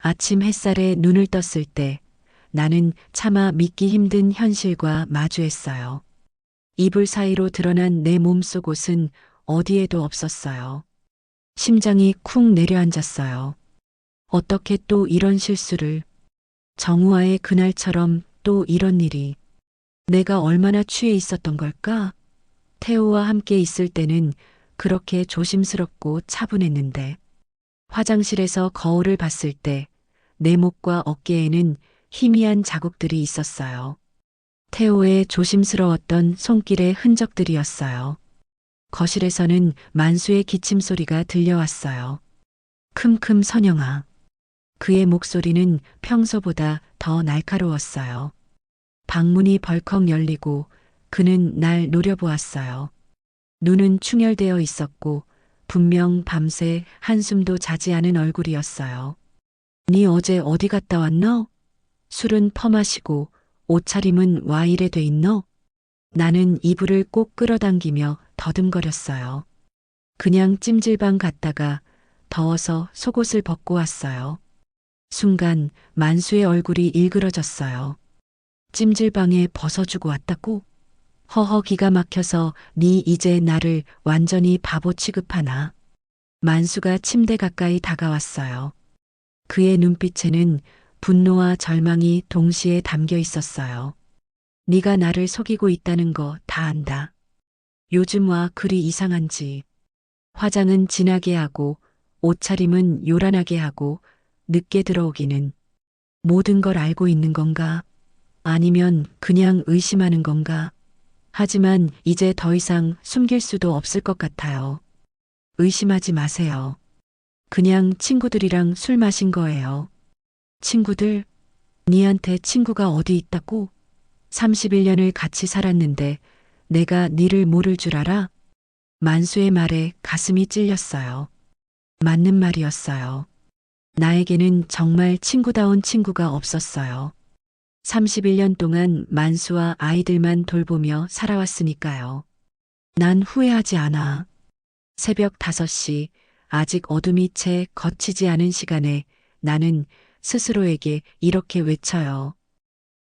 아침 햇살에 눈을 떴을 때 나는 차마 믿기 힘든 현실과 마주했어요. 이불 사이로 드러난 내 몸속 옷은 어디에도 없었어요. 심장이 쿵 내려앉았어요. 어떻게 또 이런 실수를, 정우와의 그날처럼 또 이런 일이. 내가 얼마나 취해 있었던 걸까? 태호와 함께 있을 때는 그렇게 조심스럽고 차분했는데, 화장실에서 거울을 봤을 때 내 목과 어깨에는 희미한 자국들이 있었어요. 태호의 조심스러웠던 손길의 흔적들이었어요. 거실에서는 만수의 기침 소리가 들려왔어요. 큼큼 선영아. 그의 목소리는 평소보다 더 날카로웠어요. 방문이 벌컥 열리고 그는 날 노려보았어요. 눈은 충혈되어 있었고 분명 밤새 한숨도 자지 않은 얼굴이었어요. 네 어제 어디 갔다 왔노? 술은 퍼마시고 옷차림은 와 이래 돼 있노? 나는 이불을 꼭 끌어당기며 더듬거렸어요. 그냥 찜질방 갔다가 더워서 속옷을 벗고 왔어요. 순간 만수의 얼굴이 일그러졌어요. 찜질방에 벗어주고 왔다고? 허허 기가 막혀서 네 이제 나를 완전히 바보 취급하나? 만수가 침대 가까이 다가왔어요. 그의 눈빛에는 분노와 절망이 동시에 담겨 있었어요. 네가 나를 속이고 있다는 거 다 안다. 요즘 와 그리 이상한지. 화장은 진하게 하고 옷차림은 요란하게 하고 늦게 들어오기는 모든 걸 알고 있는 건가? 아니면 그냥 의심하는 건가? 하지만 이제 더 이상 숨길 수도 없을 것 같아요. 의심하지 마세요. 그냥 친구들이랑 술 마신 거예요. 친구들? 니한테 친구가 어디 있다고? 31년을 같이 살았는데 내가 니를 모를 줄 알아? 만수의 말에 가슴이 찔렸어요. 맞는 말이었어요. 나에게는 정말 친구다운 친구가 없었어요. 31년 동안 만수와 아이들만 돌보며 살아왔으니까요. 난 후회하지 않아. 새벽 5시, 아직 어둠이 채 걷히지 않은 시간에 나는 스스로에게 이렇게 외쳐요.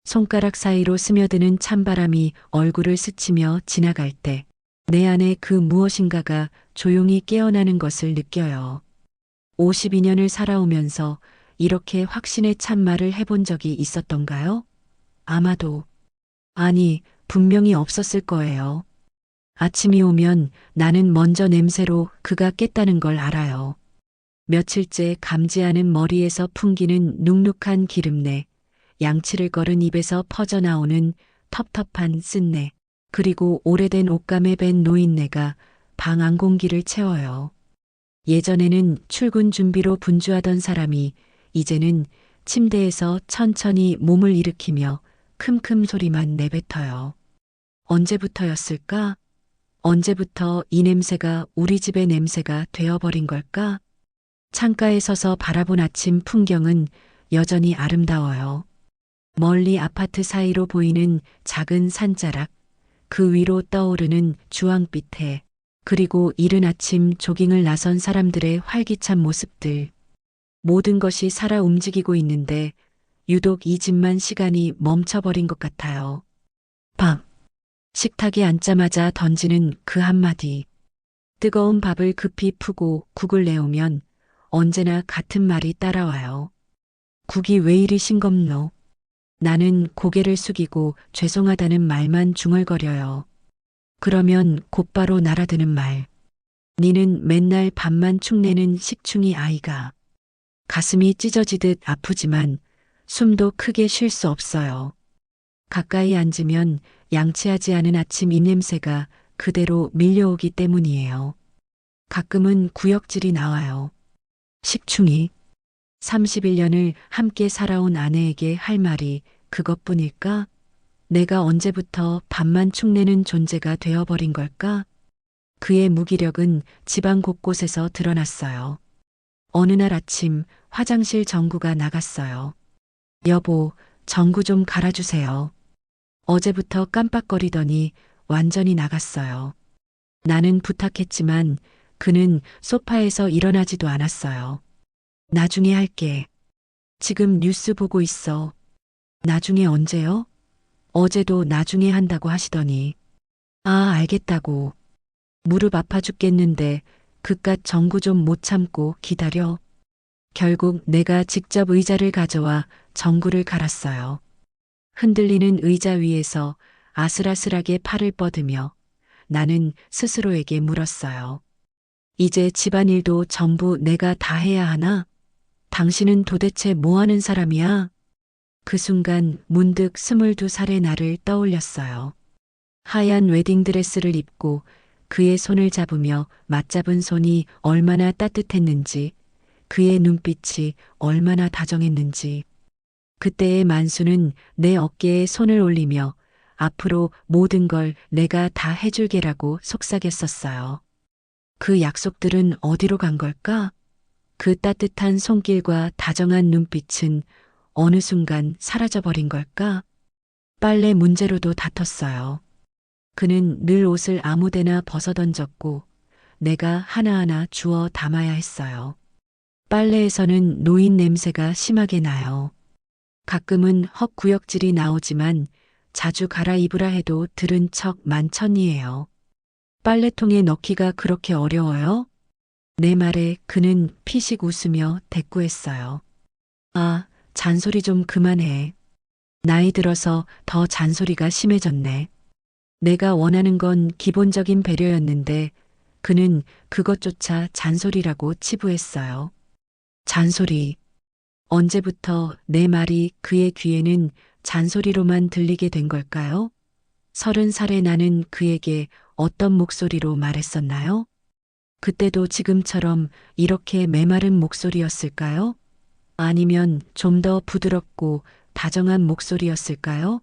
손가락 사이로 스며드는 찬바람이 얼굴을 스치며 지나갈 때 내 안에 그 무엇인가가 조용히 깨어나는 것을 느껴요. 52년을 살아오면서 이렇게 확신에 찬 말을 해본 적이 있었던가요? 아마도, 아니, 분명히 없었을 거예요. 아침이 오면 나는 먼저 냄새로 그가 깼다는 걸 알아요. 며칠째 감지 않은 머리에서 풍기는 눅눅한 기름내, 양치를 걸은 입에서 퍼져나오는 텁텁한 쓴내, 그리고 오래된 옷감에 밴 노인네가 방 안 공기를 채워요. 예전에는 출근 준비로 분주하던 사람이 이제는 침대에서 천천히 몸을 일으키며 큼큼 소리만 내뱉어요. 언제부터였을까? 언제부터 이 냄새가 우리 집의 냄새가 되어버린 걸까? 창가에 서서 바라본 아침 풍경은 여전히 아름다워요. 멀리 아파트 사이로 보이는 작은 산자락, 그 위로 떠오르는 주황빛 해, 그리고 이른 아침 조깅을 나선 사람들의 활기찬 모습들. 모든 것이 살아 움직이고 있는데 유독 이 집만 시간이 멈춰버린 것 같아요. 밥. 식탁에 앉자마자 던지는 그 한마디. 뜨거운 밥을 급히 푸고 국을 내오면 언제나 같은 말이 따라와요. 국이 왜 이리 싱겁노? 나는 고개를 숙이고 죄송하다는 말만 중얼거려요. 그러면 곧바로 날아드는 말. 니는 맨날 밥만 축내는 식충이 아이가. 가슴이 찢어지듯 아프지만 숨도 크게 쉴 수 없어요. 가까이 앉으면 양치하지 않은 아침 입냄새가 그대로 밀려오기 때문이에요. 가끔은 구역질이 나와요. 식충이 31년을 함께 살아온 아내에게 할 말이 그것뿐일까? 내가 언제부터 밥만 축내는 존재가 되어버린 걸까? 그의 무기력은 집안 곳곳에서 드러났어요. 어느 날 아침 화장실 전구가 나갔어요. 여보, 전구 좀 갈아주세요. 어제부터 깜빡거리더니 완전히 나갔어요. 나는 부탁했지만 그는 소파에서 일어나지도 않았어요. 나중에 할게. 지금 뉴스 보고 있어. 나중에 언제요? 어제도 나중에 한다고 하시더니. 아, 알겠다고. 무릎 아파 죽겠는데 그깟 전구 좀 못 참고 기다려. 결국 내가 직접 의자를 가져와 전구를 갈았어요. 흔들리는 의자 위에서 아슬아슬하게 팔을 뻗으며 나는 스스로에게 물었어요. 이제 집안일도 전부 내가 다 해야 하나? 당신은 도대체 뭐 하는 사람이야? 그 순간 문득 22살의 나를 떠올렸어요. 하얀 웨딩드레스를 입고 그의 손을 잡으며 맞잡은 손이 얼마나 따뜻했는지, 그의 눈빛이 얼마나 다정했는지. 그때의 만수는 내 어깨에 손을 올리며 앞으로 모든 걸 내가 다 해줄게라고 속삭였었어요. 그 약속들은 어디로 간 걸까? 그 따뜻한 손길과 다정한 눈빛은 어느 순간 사라져버린 걸까? 빨래 문제로도 다퉜어요. 그는 늘 옷을 아무데나 벗어던졌고 내가 하나하나 주워 담아야 했어요. 빨래에서는 노인 냄새가 심하게 나요. 가끔은 헛구역질이 나오지만 자주 갈아입으라 해도 들은 척 만천이에요. 빨래통에 넣기가 그렇게 어려워요? 내 말에 그는 피식 웃으며 대꾸했어요. 아, 잔소리 좀 그만해. 나이 들어서 더 잔소리가 심해졌네. 내가 원하는 건 기본적인 배려였는데 그는 그것조차 잔소리라고 치부했어요. 잔소리. 언제부터 내 말이 그의 귀에는 잔소리로만 들리게 된 걸까요? 30살의 나는 그에게 어떤 목소리로 말했었나요? 그때도 지금처럼 이렇게 메마른 목소리였을까요? 아니면 좀 더 부드럽고 다정한 목소리였을까요?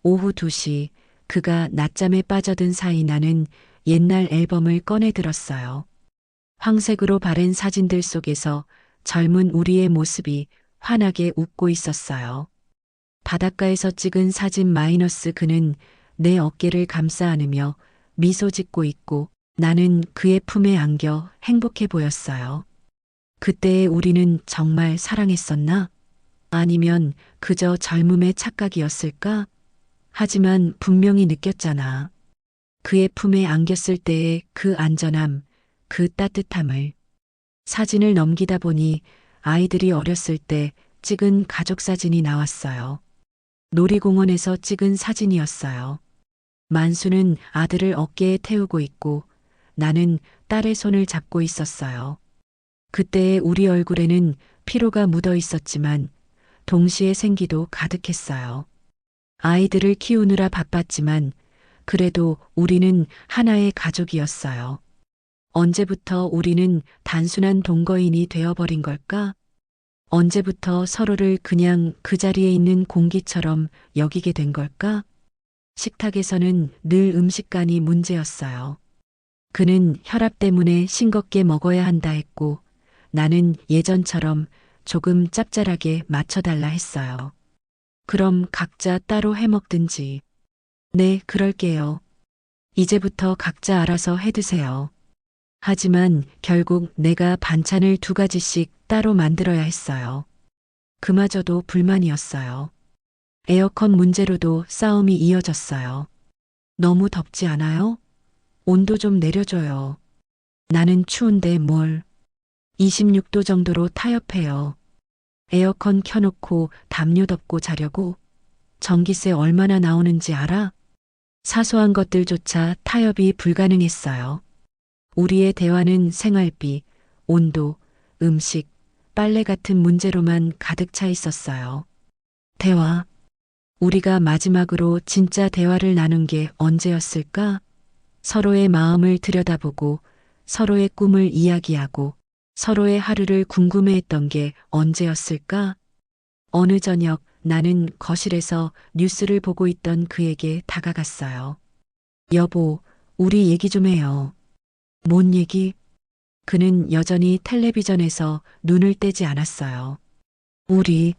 오후 2시 그가 낮잠에 빠져든 사이 나는 옛날 앨범을 꺼내 들었어요. 황색으로 바랜 사진들 속에서 젊은 우리의 모습이 환하게 웃고 있었어요. 바닷가에서 찍은 사진 마이너스 그는 내 어깨를 감싸 안으며 미소 짓고 있고 나는 그의 품에 안겨 행복해 보였어요. 그때의 우리는 정말 사랑했었나? 아니면 그저 젊음의 착각이었을까? 하지만 분명히 느꼈잖아. 그의 품에 안겼을 때의 그 안전함, 그 따뜻함을. 사진을 넘기다 보니 아이들이 어렸을 때 찍은 가족 사진이 나왔어요. 놀이공원에서 찍은 사진이었어요. 만수는 아들을 어깨에 태우고 있고 나는 딸의 손을 잡고 있었어요. 그때의 우리 얼굴에는 피로가 묻어 있었지만 동시에 생기도 가득했어요. 아이들을 키우느라 바빴지만 그래도 우리는 하나의 가족이었어요. 언제부터 우리는 단순한 동거인이 되어버린 걸까? 언제부터 서로를 그냥 그 자리에 있는 공기처럼 여기게 된 걸까? 식탁에서는 늘 음식간이 문제였어요. 그는 혈압 때문에 싱겁게 먹어야 한다 했고 나는 예전처럼 조금 짭짤하게 맞춰달라 했어요. 그럼 각자 따로 해 먹든지. 네, 그럴게요. 이제부터 각자 알아서 해 드세요. 하지만 결국 내가 반찬을 2가지씩 따로 만들어야 했어요. 그마저도 불만이었어요. 에어컨 문제로도 싸움이 이어졌어요. 너무 덥지 않아요? 온도 좀 내려줘요. 나는 추운데 뭘. 26도 정도로 타협해요. 에어컨 켜놓고 담요 덮고 자려고? 전기세 얼마나 나오는지 알아? 사소한 것들조차 타협이 불가능했어요. 우리의 대화는 생활비, 온도, 음식, 빨래 같은 문제로만 가득 차 있었어요. 대화. 우리가 마지막으로 진짜 대화를 나눈 게 언제였을까? 서로의 마음을 들여다보고 서로의 꿈을 이야기하고 서로의 하루를 궁금해했던 게 언제였을까? 어느 저녁 나는 거실에서 뉴스를 보고 있던 그에게 다가갔어요. 여보, 우리 얘기 좀 해요. 뭔 얘기? 그는 여전히 텔레비전에서 눈을 떼지 않았어요. 우리,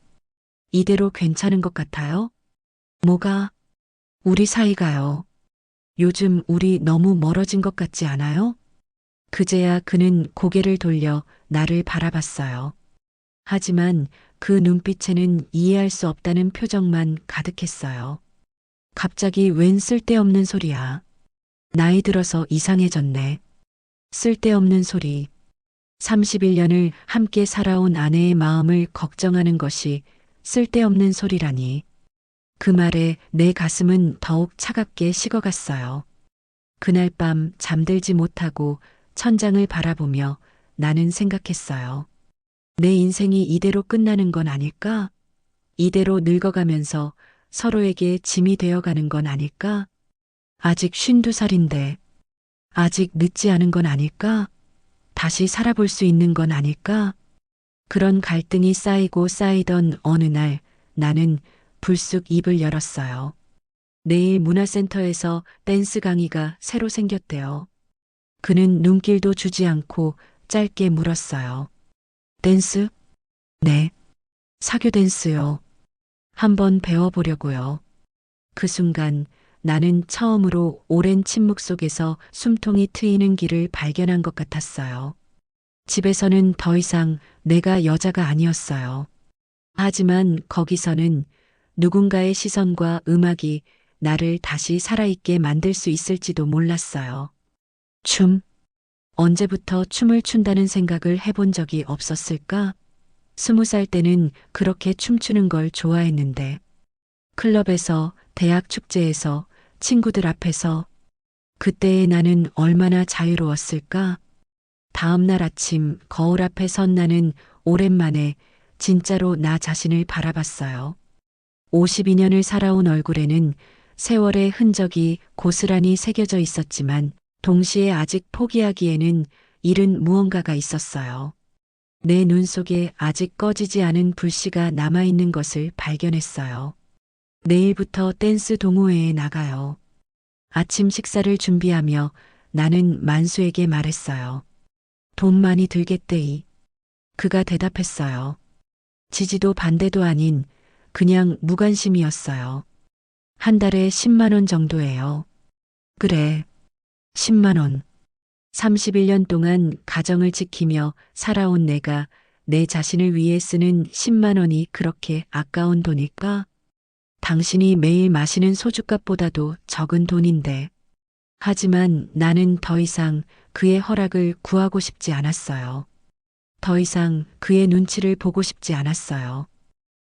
이대로 괜찮은 것 같아요? 뭐가? 우리 사이가요. 요즘 우리 너무 멀어진 것 같지 않아요? 그제야 그는 고개를 돌려 나를 바라봤어요. 하지만 그 눈빛에는 이해할 수 없다는 표정만 가득했어요. 갑자기 웬 쓸데없는 소리야. 나이 들어서 이상해졌네. 쓸데없는 소리. 31년을 함께 살아온 아내의 마음을 걱정하는 것이 쓸데없는 소리라니. 그 말에 내 가슴은 더욱 차갑게 식어갔어요. 그날 밤 잠들지 못하고 천장을 바라보며 나는 생각했어요. 내 인생이 이대로 끝나는 건 아닐까? 이대로 늙어가면서 서로에게 짐이 되어가는 건 아닐까? 아직 52살인데 아직 늦지 않은 건 아닐까? 다시 살아볼 수 있는 건 아닐까? 그런 갈등이 쌓이고 쌓이던 어느 날 나는 불쑥 입을 열었어요. 내일 문화센터에서 댄스 강의가 새로 생겼대요. 그는 눈길도 주지 않고 짧게 물었어요. 댄스? 네. 사교 댄스요. 한번 배워보려고요. 그 순간 나는 처음으로 오랜 침묵 속에서 숨통이 트이는 길을 발견한 것 같았어요. 집에서는 더 이상 내가 여자가 아니었어요. 하지만 거기서는 누군가의 시선과 음악이 나를 다시 살아있게 만들 수 있을지도 몰랐어요. 춤? 언제부터 춤을 춘다는 생각을 해본 적이 없었을까? 20살 때는 그렇게 춤추는 걸 좋아했는데, 클럽에서, 대학 축제에서, 친구들 앞에서, 그때의 나는 얼마나 자유로웠을까? 다음 날 아침 거울 앞에 선 나는 오랜만에 진짜로 나 자신을 바라봤어요. 52년을 살아온 얼굴에는 세월의 흔적이 고스란히 새겨져 있었지만 동시에 아직 포기하기에는 이른 무언가가 있었어요. 내 눈 속에 아직 꺼지지 않은 불씨가 남아있는 것을 발견했어요. 내일부터 댄스 동호회에 나가요. 아침 식사를 준비하며 나는 만수에게 말했어요. 돈 많이 들겠대이. 그가 대답했어요. 지지도 반대도 아닌 그냥 무관심이었어요. 한 달에 10만 원 정도예요. 그래, 10만 원. 31년 동안 가정을 지키며 살아온 내가 내 자신을 위해 쓰는 10만 원이 그렇게 아까운 돈일까? 당신이 매일 마시는 소주값보다도 적은 돈인데. 하지만 나는 더 이상 그의 허락을 구하고 싶지 않았어요. 더 이상 그의 눈치를 보고 싶지 않았어요.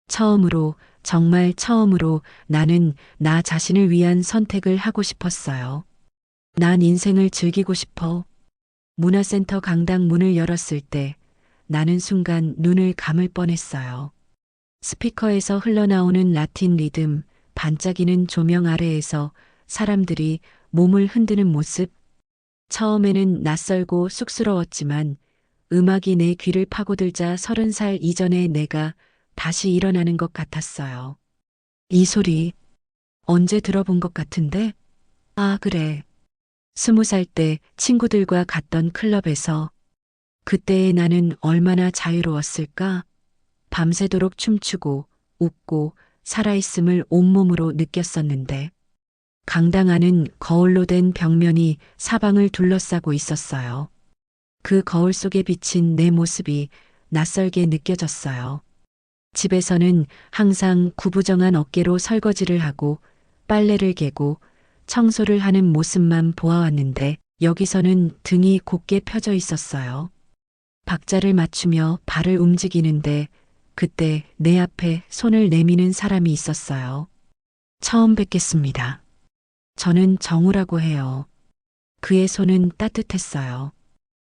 처음으로, 정말 처음으로 나는 나 자신을 위한 선택을 하고 싶었어요. 난 인생을 즐기고 싶어. 문화센터 강당 문을 열었을 때 나는 순간 눈을 감을 뻔했어요. 스피커에서 흘러나오는 라틴 리듬, 반짝이는 조명 아래에서 사람들이 몸을 흔드는 모습. 처음에는 낯설고 쑥스러웠지만 음악이 내 귀를 파고들자 30살 이전의 내가 다시 일어나는 것 같았어요. 이 소리 언제 들어본 것 같은데? 아, 그래. 20살 때 친구들과 갔던 클럽에서 그때의 나는 얼마나 자유로웠을까? 밤새도록 춤추고 웃고 살아있음을 온몸으로 느꼈었는데 강당 안은 거울로 된 벽면이 사방을 둘러싸고 있었어요. 그 거울 속에 비친 내 모습이 낯설게 느껴졌어요. 집에서는 항상 구부정한 어깨로 설거지를 하고 빨래를 개고 청소를 하는 모습만 보아왔는데 여기서는 등이 곧게 펴져 있었어요. 박자를 맞추며 발을 움직이는데 그때 내 앞에 손을 내미는 사람이 있었어요. 처음 뵙겠습니다. 저는 정우라고 해요. 그의 손은 따뜻했어요.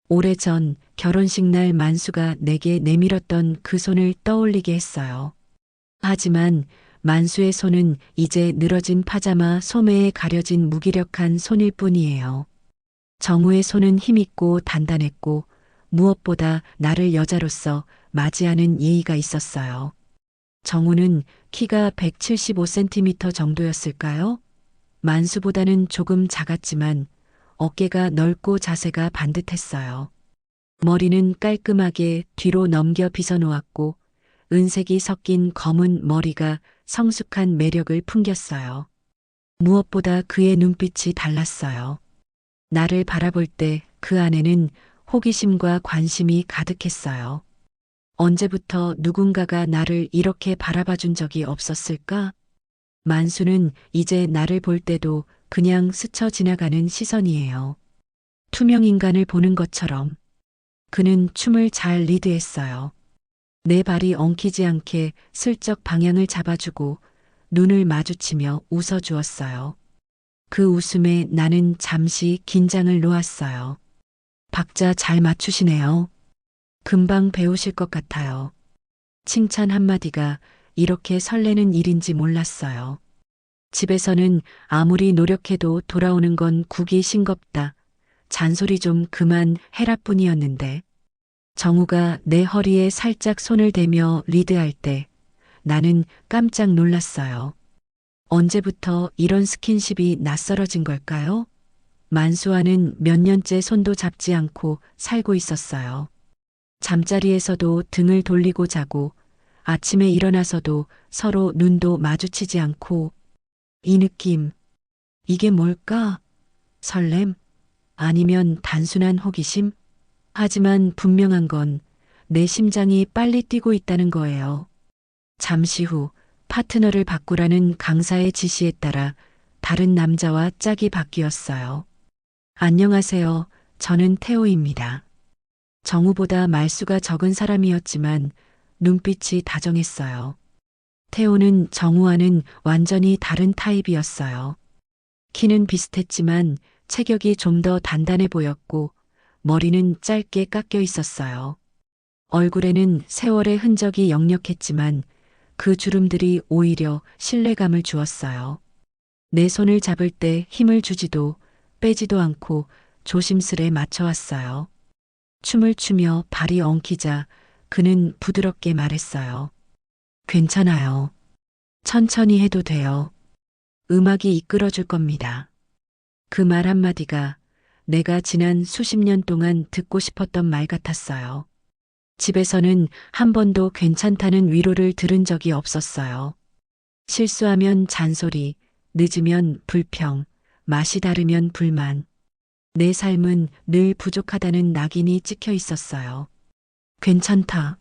오래전 결혼식 날 만수가 내게 내밀었던 그 손을 떠올리게 했어요. 하지만 만수의 손은 이제 늘어진 파자마 소매에 가려진 무기력한 손일 뿐이에요. 정우의 손은 힘있고 단단했고 무엇보다 나를 여자로서 맞이하는 예의가 있었어요. 정우는 키가 175cm 정도였을까요? 만수보다는 조금 작았지만 어깨가 넓고 자세가 반듯했어요. 머리는 깔끔하게 뒤로 넘겨 빗어놓았고 은색이 섞인 검은 머리가 성숙한 매력을 풍겼어요. 무엇보다 그의 눈빛이 달랐어요. 나를 바라볼 때 그 안에는 호기심과 관심이 가득했어요. 언제부터 누군가가 나를 이렇게 바라봐 준 적이 없었을까? 만수는 이제 나를 볼 때도 그냥 스쳐 지나가는 시선이에요. 투명 인간을 보는 것처럼. 그는 춤을 잘 리드했어요. 내 발이 엉키지 않게 슬쩍 방향을 잡아주고 눈을 마주치며 웃어주었어요. 그 웃음에 나는 잠시 긴장을 놓았어요. 박자 잘 맞추시네요. 금방 배우실 것 같아요. 칭찬 한마디가 이렇게 설레는 일인지 몰랐어요. 집에서는 아무리 노력해도 돌아오는 건 국이 싱겁다. 잔소리 좀 그만 해라 뿐이었는데 정우가 내 허리에 살짝 손을 대며 리드할 때 나는 깜짝 놀랐어요. 언제부터 이런 스킨십이 낯설어진 걸까요? 만수와는 몇 년째 손도 잡지 않고 살고 있었어요. 잠자리에서도 등을 돌리고 자고 아침에 일어나서도 서로 눈도 마주치지 않고 이 느낌, 이게 뭘까? 설렘? 아니면 단순한 호기심? 하지만 분명한 건 내 심장이 빨리 뛰고 있다는 거예요. 잠시 후 파트너를 바꾸라는 강사의 지시에 따라 다른 남자와 짝이 바뀌었어요. 안녕하세요. 저는 태호입니다. 정우보다 말수가 적은 사람이었지만 눈빛이 다정했어요. 태호는 정우와는 완전히 다른 타입이었어요. 키는 비슷했지만 체격이 좀 더 단단해 보였고 머리는 짧게 깎여 있었어요. 얼굴에는 세월의 흔적이 역력했지만 그 주름들이 오히려 신뢰감을 주었어요. 내 손을 잡을 때 힘을 주지도 빼지도 않고 조심스레 맞춰왔어요. 춤을 추며 발이 엉키자 그는 부드럽게 말했어요. 괜찮아요. 천천히 해도 돼요. 음악이 이끌어줄 겁니다. 그 말 한마디가 내가 지난 수십 년 동안 듣고 싶었던 말 같았어요. 집에서는 한 번도 괜찮다는 위로를 들은 적이 없었어요. 실수하면 잔소리, 늦으면 불평, 맛이 다르면 불만. 내 삶은 늘 부족하다는 낙인이 찍혀 있었어요. 괜찮다.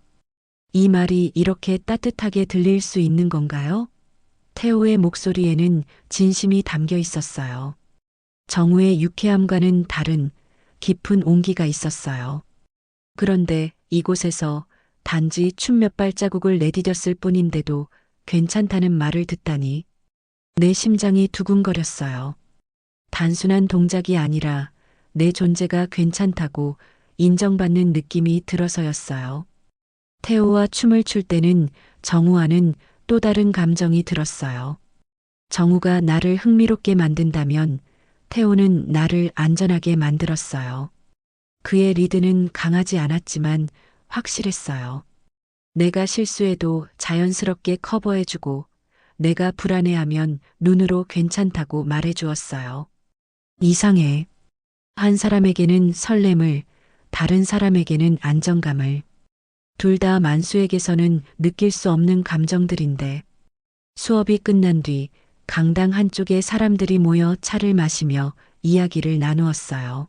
이 말이 이렇게 따뜻하게 들릴 수 있는 건가요? 태호의 목소리에는 진심이 담겨 있었어요. 정우의 유쾌함과는 다른 깊은 온기가 있었어요. 그런데 이곳에서 단지 춤 몇 발자국을 내디뎠을 뿐인데도 괜찮다는 말을 듣다니 내 심장이 두근거렸어요. 단순한 동작이 아니라 내 존재가 괜찮다고 인정받는 느낌이 들어서였어요. 태호와 춤을 출 때는 정우와는 또 다른 감정이 들었어요. 정우가 나를 흥미롭게 만든다면 태호는 나를 안전하게 만들었어요. 그의 리드는 강하지 않았지만 확실했어요. 내가 실수해도 자연스럽게 커버해주고 내가 불안해하면 눈으로 괜찮다고 말해주었어요. 이상해. 한 사람에게는 설렘을, 다른 사람에게는 안정감을. 둘 다 만수에게서는 느낄 수 없는 감정들인데 수업이 끝난 뒤 강당 한쪽에 사람들이 모여 차를 마시며 이야기를 나누었어요.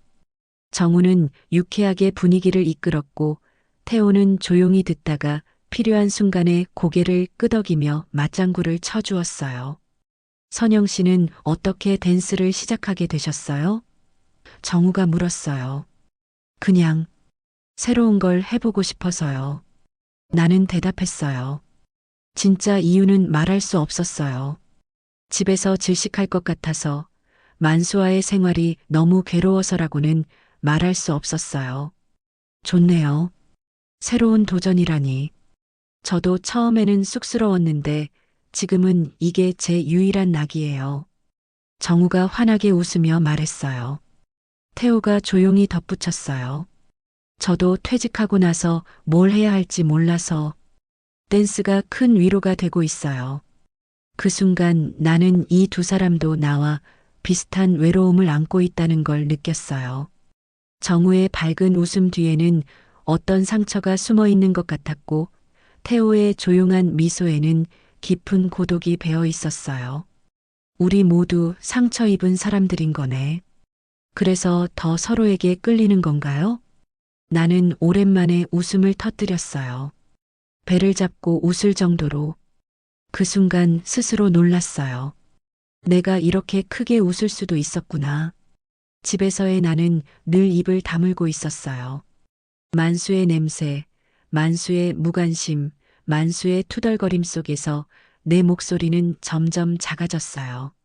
정우는 유쾌하게 분위기를 이끌었고 태호는 조용히 듣다가 필요한 순간에 고개를 끄덕이며 맞장구를 쳐주었어요. 선영 씨는 어떻게 댄스를 시작하게 되셨어요? 정우가 물었어요. 그냥 새로운 걸 해보고 싶어서요. 나는 대답했어요. 진짜 이유는 말할 수 없었어요. 집에서 질식할 것 같아서 만수와의 생활이 너무 괴로워서라고는 말할 수 없었어요. 좋네요. 새로운 도전이라니. 저도 처음에는 쑥스러웠는데 지금은 이게 제 유일한 낙이에요. 정우가 환하게 웃으며 말했어요. 태호가 조용히 덧붙였어요. 저도 퇴직하고 나서 뭘 해야 할지 몰라서 댄스가 큰 위로가 되고 있어요. 그 순간 나는 이 두 사람도 나와 비슷한 외로움을 안고 있다는 걸 느꼈어요. 정우의 밝은 웃음 뒤에는 어떤 상처가 숨어 있는 것 같았고 태호의 조용한 미소에는 깊은 고독이 배어 있었어요. 우리 모두 상처 입은 사람들인 거네. 그래서 더 서로에게 끌리는 건가요? 나는 오랜만에 웃음을 터뜨렸어요. 배를 잡고 웃을 정도로 그 순간 스스로 놀랐어요. 내가 이렇게 크게 웃을 수도 있었구나. 집에서의 나는 늘 입을 다물고 있었어요. 만수의 냄새, 만수의 무관심, 만수의 투덜거림 속에서 내 목소리는 점점 작아졌어요.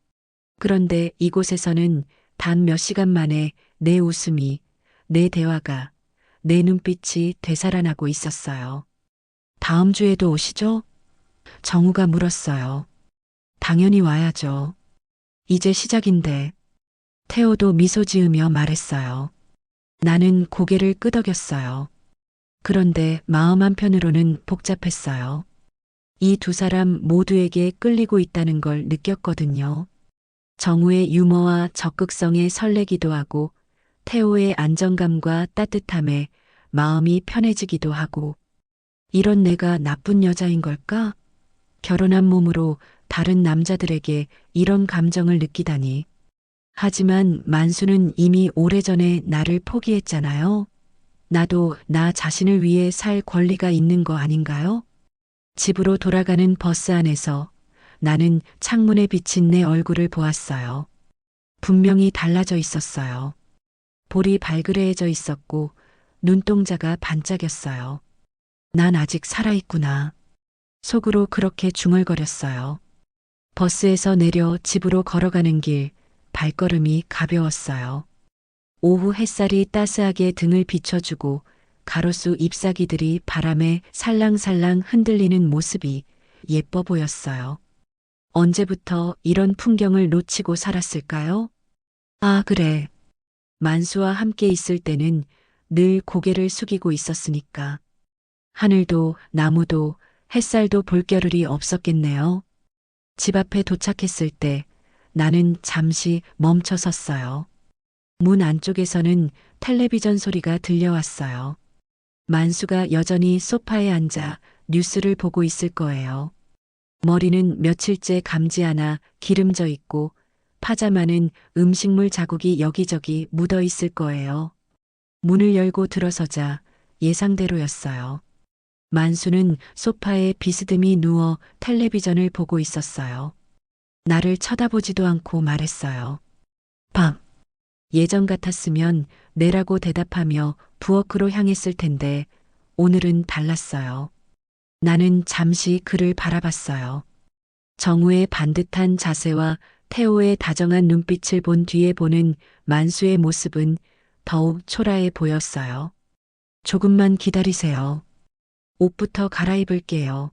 그런데 이곳에서는 단 몇 시간 만에 내 웃음이, 내 대화가, 내 눈빛이 되살아나고 있었어요. 다음 주에도 오시죠? 정우가 물었어요. 당연히 와야죠. 이제 시작인데. 태호도 미소 지으며 말했어요. 나는 고개를 끄덕였어요. 그런데 마음 한편으로는 복잡했어요. 이 두 사람 모두에게 끌리고 있다는 걸 느꼈거든요. 정우의 유머와 적극성에 설레기도 하고 태호의 안정감과 따뜻함에 마음이 편해지기도 하고 이런 내가 나쁜 여자인 걸까? 결혼한 몸으로 다른 남자들에게 이런 감정을 느끼다니. 하지만 만수는 이미 오래전에 나를 포기했잖아요. 나도 나 자신을 위해 살 권리가 있는 거 아닌가요? 집으로 돌아가는 버스 안에서 나는 창문에 비친 내 얼굴을 보았어요. 분명히 달라져 있었어요. 볼이 발그레해져 있었고 눈동자가 반짝였어요. 난 아직 살아있구나. 속으로 그렇게 중얼거렸어요. 버스에서 내려 집으로 걸어가는 길, 발걸음이 가벼웠어요. 오후 햇살이 따스하게 등을 비춰주고 가로수 잎사귀들이 바람에 살랑살랑 흔들리는 모습이 예뻐 보였어요. 언제부터 이런 풍경을 놓치고 살았을까요? 아, 그래. 만수와 함께 있을 때는 늘 고개를 숙이고 있었으니까. 하늘도 나무도 햇살도 볼겨를이 없었겠네요. 집 앞에 도착했을 때 나는 잠시 멈춰 섰어요. 문 안쪽에서는 텔레비전 소리가 들려왔어요. 만수가 여전히 소파에 앉아 뉴스를 보고 있을 거예요. 머리는 며칠째 감지 하나 기름져 있고 파자마는 음식물 자국이 여기저기 묻어 있을 거예요. 문을 열고 들어서자 예상대로였어요. 만수는 소파에 비스듬히 누워 텔레비전을 보고 있었어요. 나를 쳐다보지도 않고 말했어요. 밤. 예전 같았으면 네라고 대답하며 부엌으로 향했을 텐데 오늘은 달랐어요. 나는 잠시 그를 바라봤어요. 정우의 반듯한 자세와 태호의 다정한 눈빛을 본 뒤에 보는 만수의 모습은 더욱 초라해 보였어요. 조금만 기다리세요. 옷부터 갈아입을게요.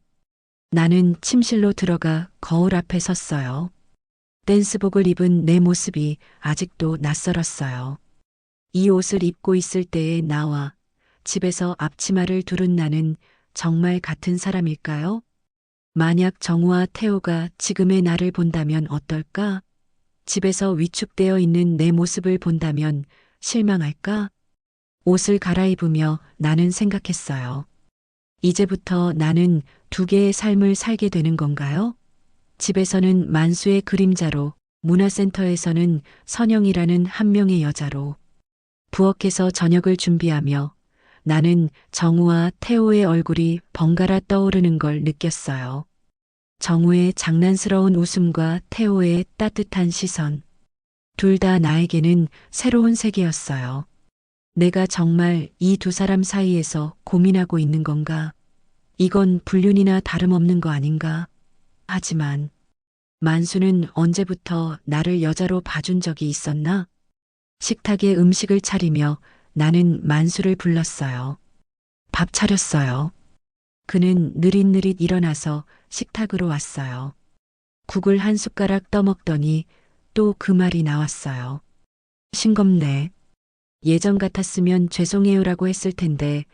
나는 침실로 들어가 거울 앞에 섰어요. 댄스복을 입은 내 모습이 아직도 낯설었어요. 이 옷을 입고 있을 때의 나와 집에서 앞치마를 두른 나는 정말 같은 사람일까요? 만약 정우와 태호가 지금의 나를 본다면 어떨까? 집에서 위축되어 있는 내 모습을 본다면 실망할까? 옷을 갈아입으며 나는 생각했어요. 이제부터 나는 두 개의 삶을 살게 되는 건가요? 집에서는 만수의 그림자로, 문화센터에서는 선영이라는 한 명의 여자로, 부엌에서 저녁을 준비하며 나는 정우와 태호의 얼굴이 번갈아 떠오르는 걸 느꼈어요. 정우의 장난스러운 웃음과 태호의 따뜻한 시선. 둘 다 나에게는 새로운 세계였어요. 내가 정말 이 두 사람 사이에서 고민하고 있는 건가? 이건 불륜이나 다름없는 거 아닌가? 하지만 만수는 언제부터 나를 여자로 봐준 적이 있었나? 식탁에 음식을 차리며 나는 만수를 불렀어요. 밥 차렸어요. 그는 느릿느릿 일어나서 식탁으로 왔어요. 국을 한 숟가락 떠먹더니 또 그 말이 나왔어요. 싱겁네. 예전 같았으면 죄송해요라고 했을 텐데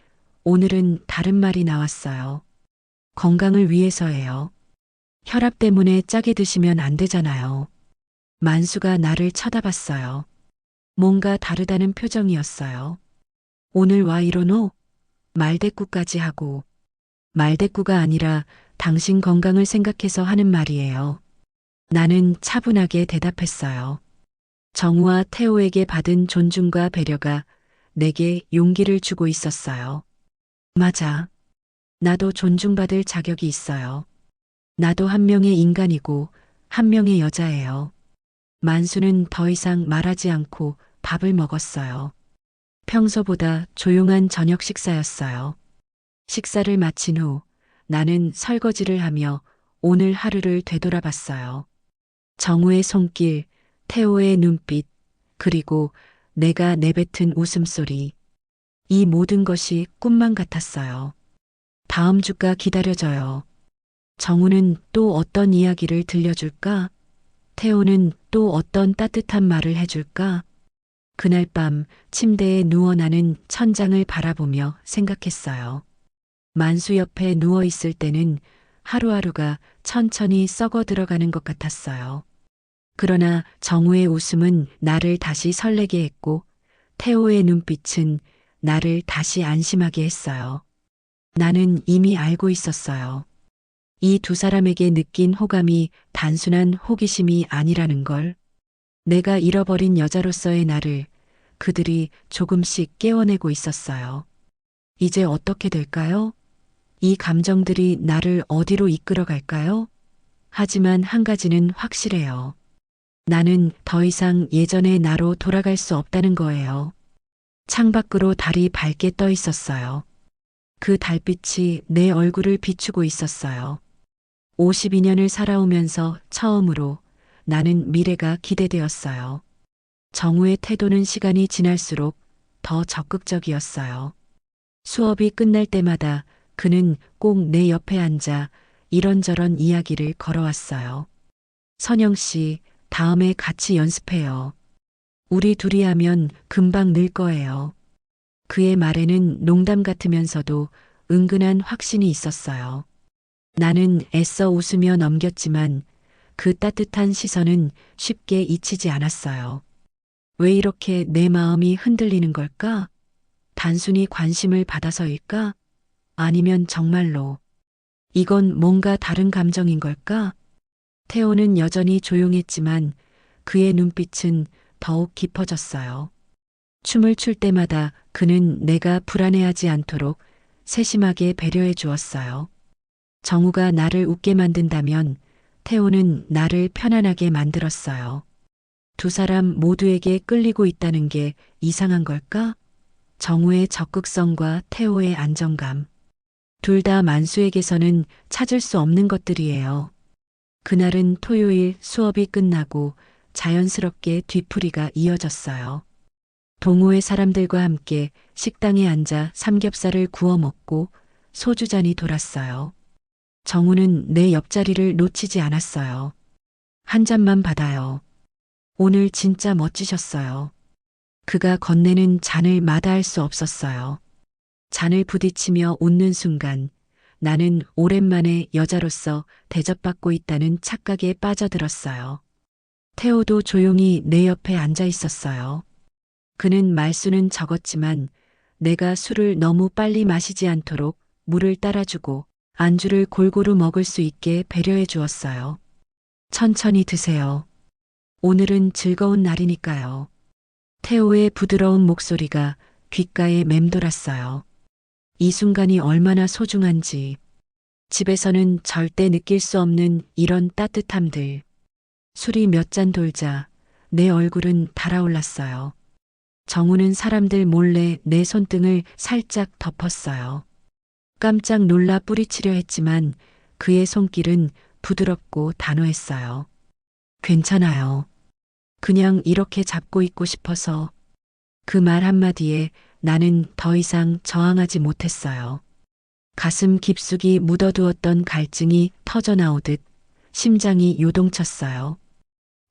오늘은 다른 말이 나왔어요. 건강을 위해서예요. 혈압 때문에 짜게 드시면 안 되잖아요. 만수가 나를 쳐다봤어요. 뭔가 다르다는 표정이었어요. 오늘 와 이러노? 말대꾸까지 하고. 말대꾸가 아니라 당신 건강을 생각해서 하는 말이에요. 나는 차분하게 대답했어요. 정우와 태호에게 받은 존중과 배려가 내게 용기를 주고 있었어요. 맞아. 나도 존중받을 자격이 있어요. 나도 한 명의 인간이고 한 명의 여자예요. 만수는 더 이상 말하지 않고 밥을 먹었어요. 평소보다 조용한 저녁 식사였어요. 식사를 마친 후 나는 설거지를 하며 오늘 하루를 되돌아봤어요. 정우의 손길, 태호의 눈빛, 그리고 내가 내뱉은 웃음소리. 이 모든 것이 꿈만 같았어요. 다음 주가 기다려져요. 정우는 또 어떤 이야기를 들려줄까? 태호는 또 어떤 따뜻한 말을 해줄까? 그날 밤 침대에 누워 나는 천장을 바라보며 생각했어요. 만수 옆에 누워 있을 때는 하루하루가 천천히 썩어 들어가는 것 같았어요. 그러나 정우의 웃음은 나를 다시 설레게 했고 태호의 눈빛은 나를 다시 안심하게 했어요. 나는 이미 알고 있었어요. 이 두 사람에게 느낀 호감이 단순한 호기심이 아니라는 걸. 내가 잃어버린 여자로서의 나를 그들이 조금씩 깨워내고 있었어요. 이제 어떻게 될까요? 이 감정들이 나를 어디로 이끌어 갈까요? 하지만 한 가지는 확실해요. 나는 더 이상 예전의 나로 돌아갈 수 없다는 거예요. 창밖으로 달이 밝게 떠 있었어요. 그 달빛이 내 얼굴을 비추고 있었어요. 52년을 살아오면서 처음으로 나는 미래가 기대되었어요. 정우의 태도는 시간이 지날수록 더 적극적이었어요. 수업이 끝날 때마다 그는 꼭 내 옆에 앉아 이런저런 이야기를 걸어왔어요. 선영 씨, 다음에 같이 연습해요. 우리 둘이 하면 금방 늘 거예요. 그의 말에는 농담 같으면서도 은근한 확신이 있었어요. 나는 애써 웃으며 넘겼지만 그 따뜻한 시선은 쉽게 잊히지 않았어요. 왜 이렇게 내 마음이 흔들리는 걸까? 단순히 관심을 받아서일까? 아니면 정말로 이건 뭔가 다른 감정인 걸까? 태호는 여전히 조용했지만 그의 눈빛은 더욱 깊어졌어요. 춤을 출 때마다 그는 내가 불안해하지 않도록 세심하게 배려해 주었어요. 정우가 나를 웃게 만든다면 태호는 나를 편안하게 만들었어요. 두 사람 모두에게 끌리고 있다는 게 이상한 걸까? 정우의 적극성과 태호의 안정감. 둘 다 만수에게서는 찾을 수 없는 것들이에요. 그날은 토요일 수업이 끝나고 자연스럽게 뒤풀이가 이어졌어요. 동호회 사람들과 함께 식당에 앉아 삼겹살을 구워 먹고 소주잔이 돌았어요. 정우는 내 옆자리를 놓치지 않았어요. 한 잔만 받아요. 오늘 진짜 멋지셨어요. 그가 건네는 잔을 마다할 수 없었어요. 잔을 부딪히며 웃는 순간 나는 오랜만에 여자로서 대접받고 있다는 착각에 빠져들었어요. 태호도 조용히 내 옆에 앉아 있었어요. 그는 말수는 적었지만 내가 술을 너무 빨리 마시지 않도록 물을 따라주고 안주를 골고루 먹을 수 있게 배려해 주었어요. 천천히 드세요. 오늘은 즐거운 날이니까요. 태호의 부드러운 목소리가 귓가에 맴돌았어요. 이 순간이 얼마나 소중한지. 집에서는 절대 느낄 수 없는 이런 따뜻함들. 술이 몇 잔 돌자 내 얼굴은 달아올랐어요. 정우는 사람들 몰래 내 손등을 살짝 덮었어요. 깜짝 놀라 뿌리치려 했지만 그의 손길은 부드럽고 단호했어요. 괜찮아요. 그냥 이렇게 잡고 있고 싶어서. 그 말 한마디에 나는 더 이상 저항하지 못했어요. 가슴 깊숙이 묻어두었던 갈증이 터져나오듯 심장이 요동쳤어요.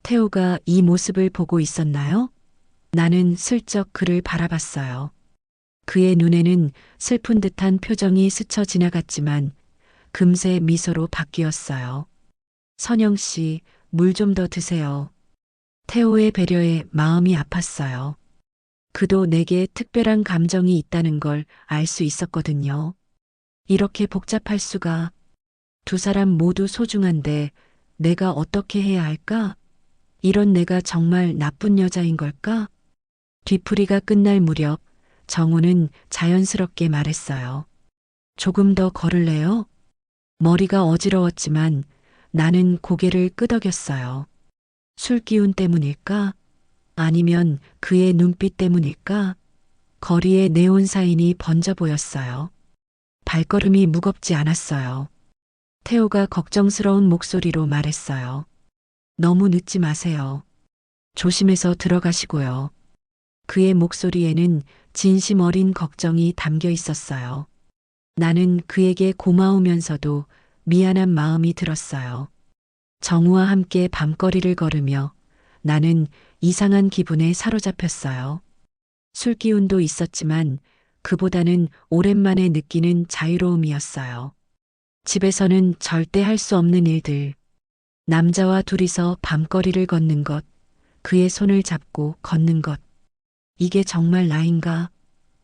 태호가 이 모습을 보고 있었나요? 나는 슬쩍 그를 바라봤어요. 그의 눈에는 슬픈 듯한 표정이 스쳐 지나갔지만 금세 미소로 바뀌었어요. 선영 씨, 물 좀 더 드세요. 태호의 배려에 마음이 아팠어요. 그도 내게 특별한 감정이 있다는 걸 알 수 있었거든요. 이렇게 복잡할 수가. 두 사람 모두 소중한데 내가 어떻게 해야 할까? 이런 내가 정말 나쁜 여자인 걸까? 뒤풀이가 끝날 무렵 정우는 자연스럽게 말했어요. 조금 더 걸을래요? 머리가 어지러웠지만 나는 고개를 끄덕였어요. 술 기운 때문일까? 아니면 그의 눈빛 때문일까? 거리에 네온 사인이 번져 보였어요. 발걸음이 무겁지 않았어요. 태호가 걱정스러운 목소리로 말했어요. 너무 늦지 마세요. 조심해서 들어가시고요. 그의 목소리에는 진심 어린 걱정이 담겨 있었어요. 나는 그에게 고마우면서도 미안한 마음이 들었어요. 정우와 함께 밤거리를 걸으며 나는 이상한 기분에 사로잡혔어요. 술기운도 있었지만 그보다는 오랜만에 느끼는 자유로움이었어요. 집에서는 절대 할 수 없는 일들. 남자와 둘이서 밤거리를 걷는 것, 그의 손을 잡고 걷는 것. 이게 정말 나인가?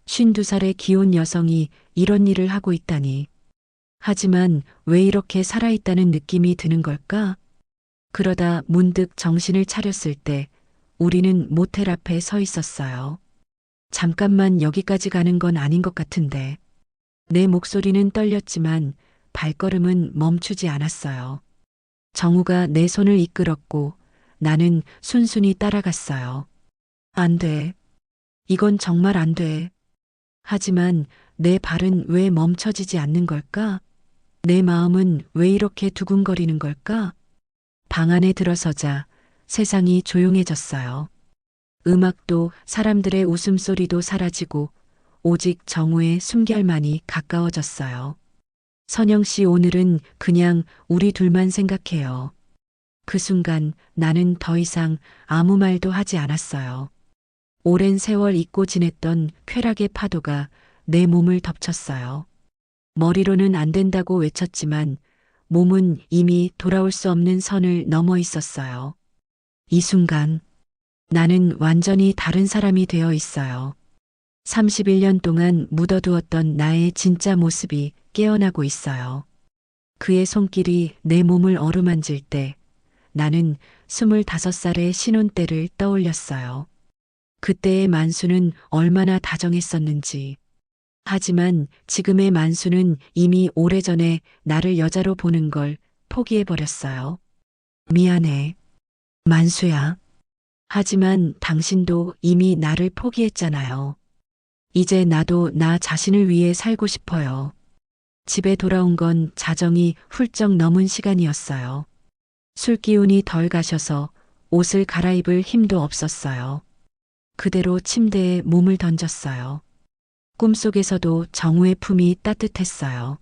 52살의 귀여운 여성이 이런 일을 하고 있다니. 하지만 왜 이렇게 살아있다는 느낌이 드는 걸까? 그러다 문득 정신을 차렸을 때 우리는 모텔 앞에 서 있었어요. 잠깐만 여기까지 가는 건 아닌 것 같은데. 내 목소리는 떨렸지만 발걸음은 멈추지 않았어요. 정우가 내 손을 이끌었고 나는 순순히 따라갔어요. 안 돼. 이건 정말 안 돼. 하지만 내 발은 왜 멈춰지지 않는 걸까? 내 마음은 왜 이렇게 두근거리는 걸까? 방 안에 들어서자 세상이 조용해졌어요. 음악도 사람들의 웃음소리도 사라지고 오직 정우의 숨결만이 가까워졌어요. 선영 씨 오늘은 그냥 우리 둘만 생각해요. 그 순간 나는 더 이상 아무 말도 하지 않았어요. 오랜 세월 잊고 지냈던 쾌락의 파도가 내 몸을 덮쳤어요. 머리로는 안 된다고 외쳤지만 몸은 이미 돌아올 수 없는 선을 넘어 있었어요. 이 순간 나는 완전히 다른 사람이 되어 있어요. 31년 동안 묻어두었던 나의 진짜 모습이 깨어나고 있어요. 그의 손길이 내 몸을 어루만질 때 나는 25살의 신혼 때를 떠올렸어요. 그때의 만수는 얼마나 다정했었는지. 하지만 지금의 만수는 이미 오래전에 나를 여자로 보는 걸 포기해버렸어요. 미안해. 만수야. 하지만 당신도 이미 나를 포기했잖아요. 이제 나도 나 자신을 위해 살고 싶어요. 집에 돌아온 건 자정이 훌쩍 넘은 시간이었어요. 술 기운이 덜 가셔서 옷을 갈아입을 힘도 없었어요. 그대로 침대에 몸을 던졌어요. 꿈속에서도 정우의 품이 따뜻했어요.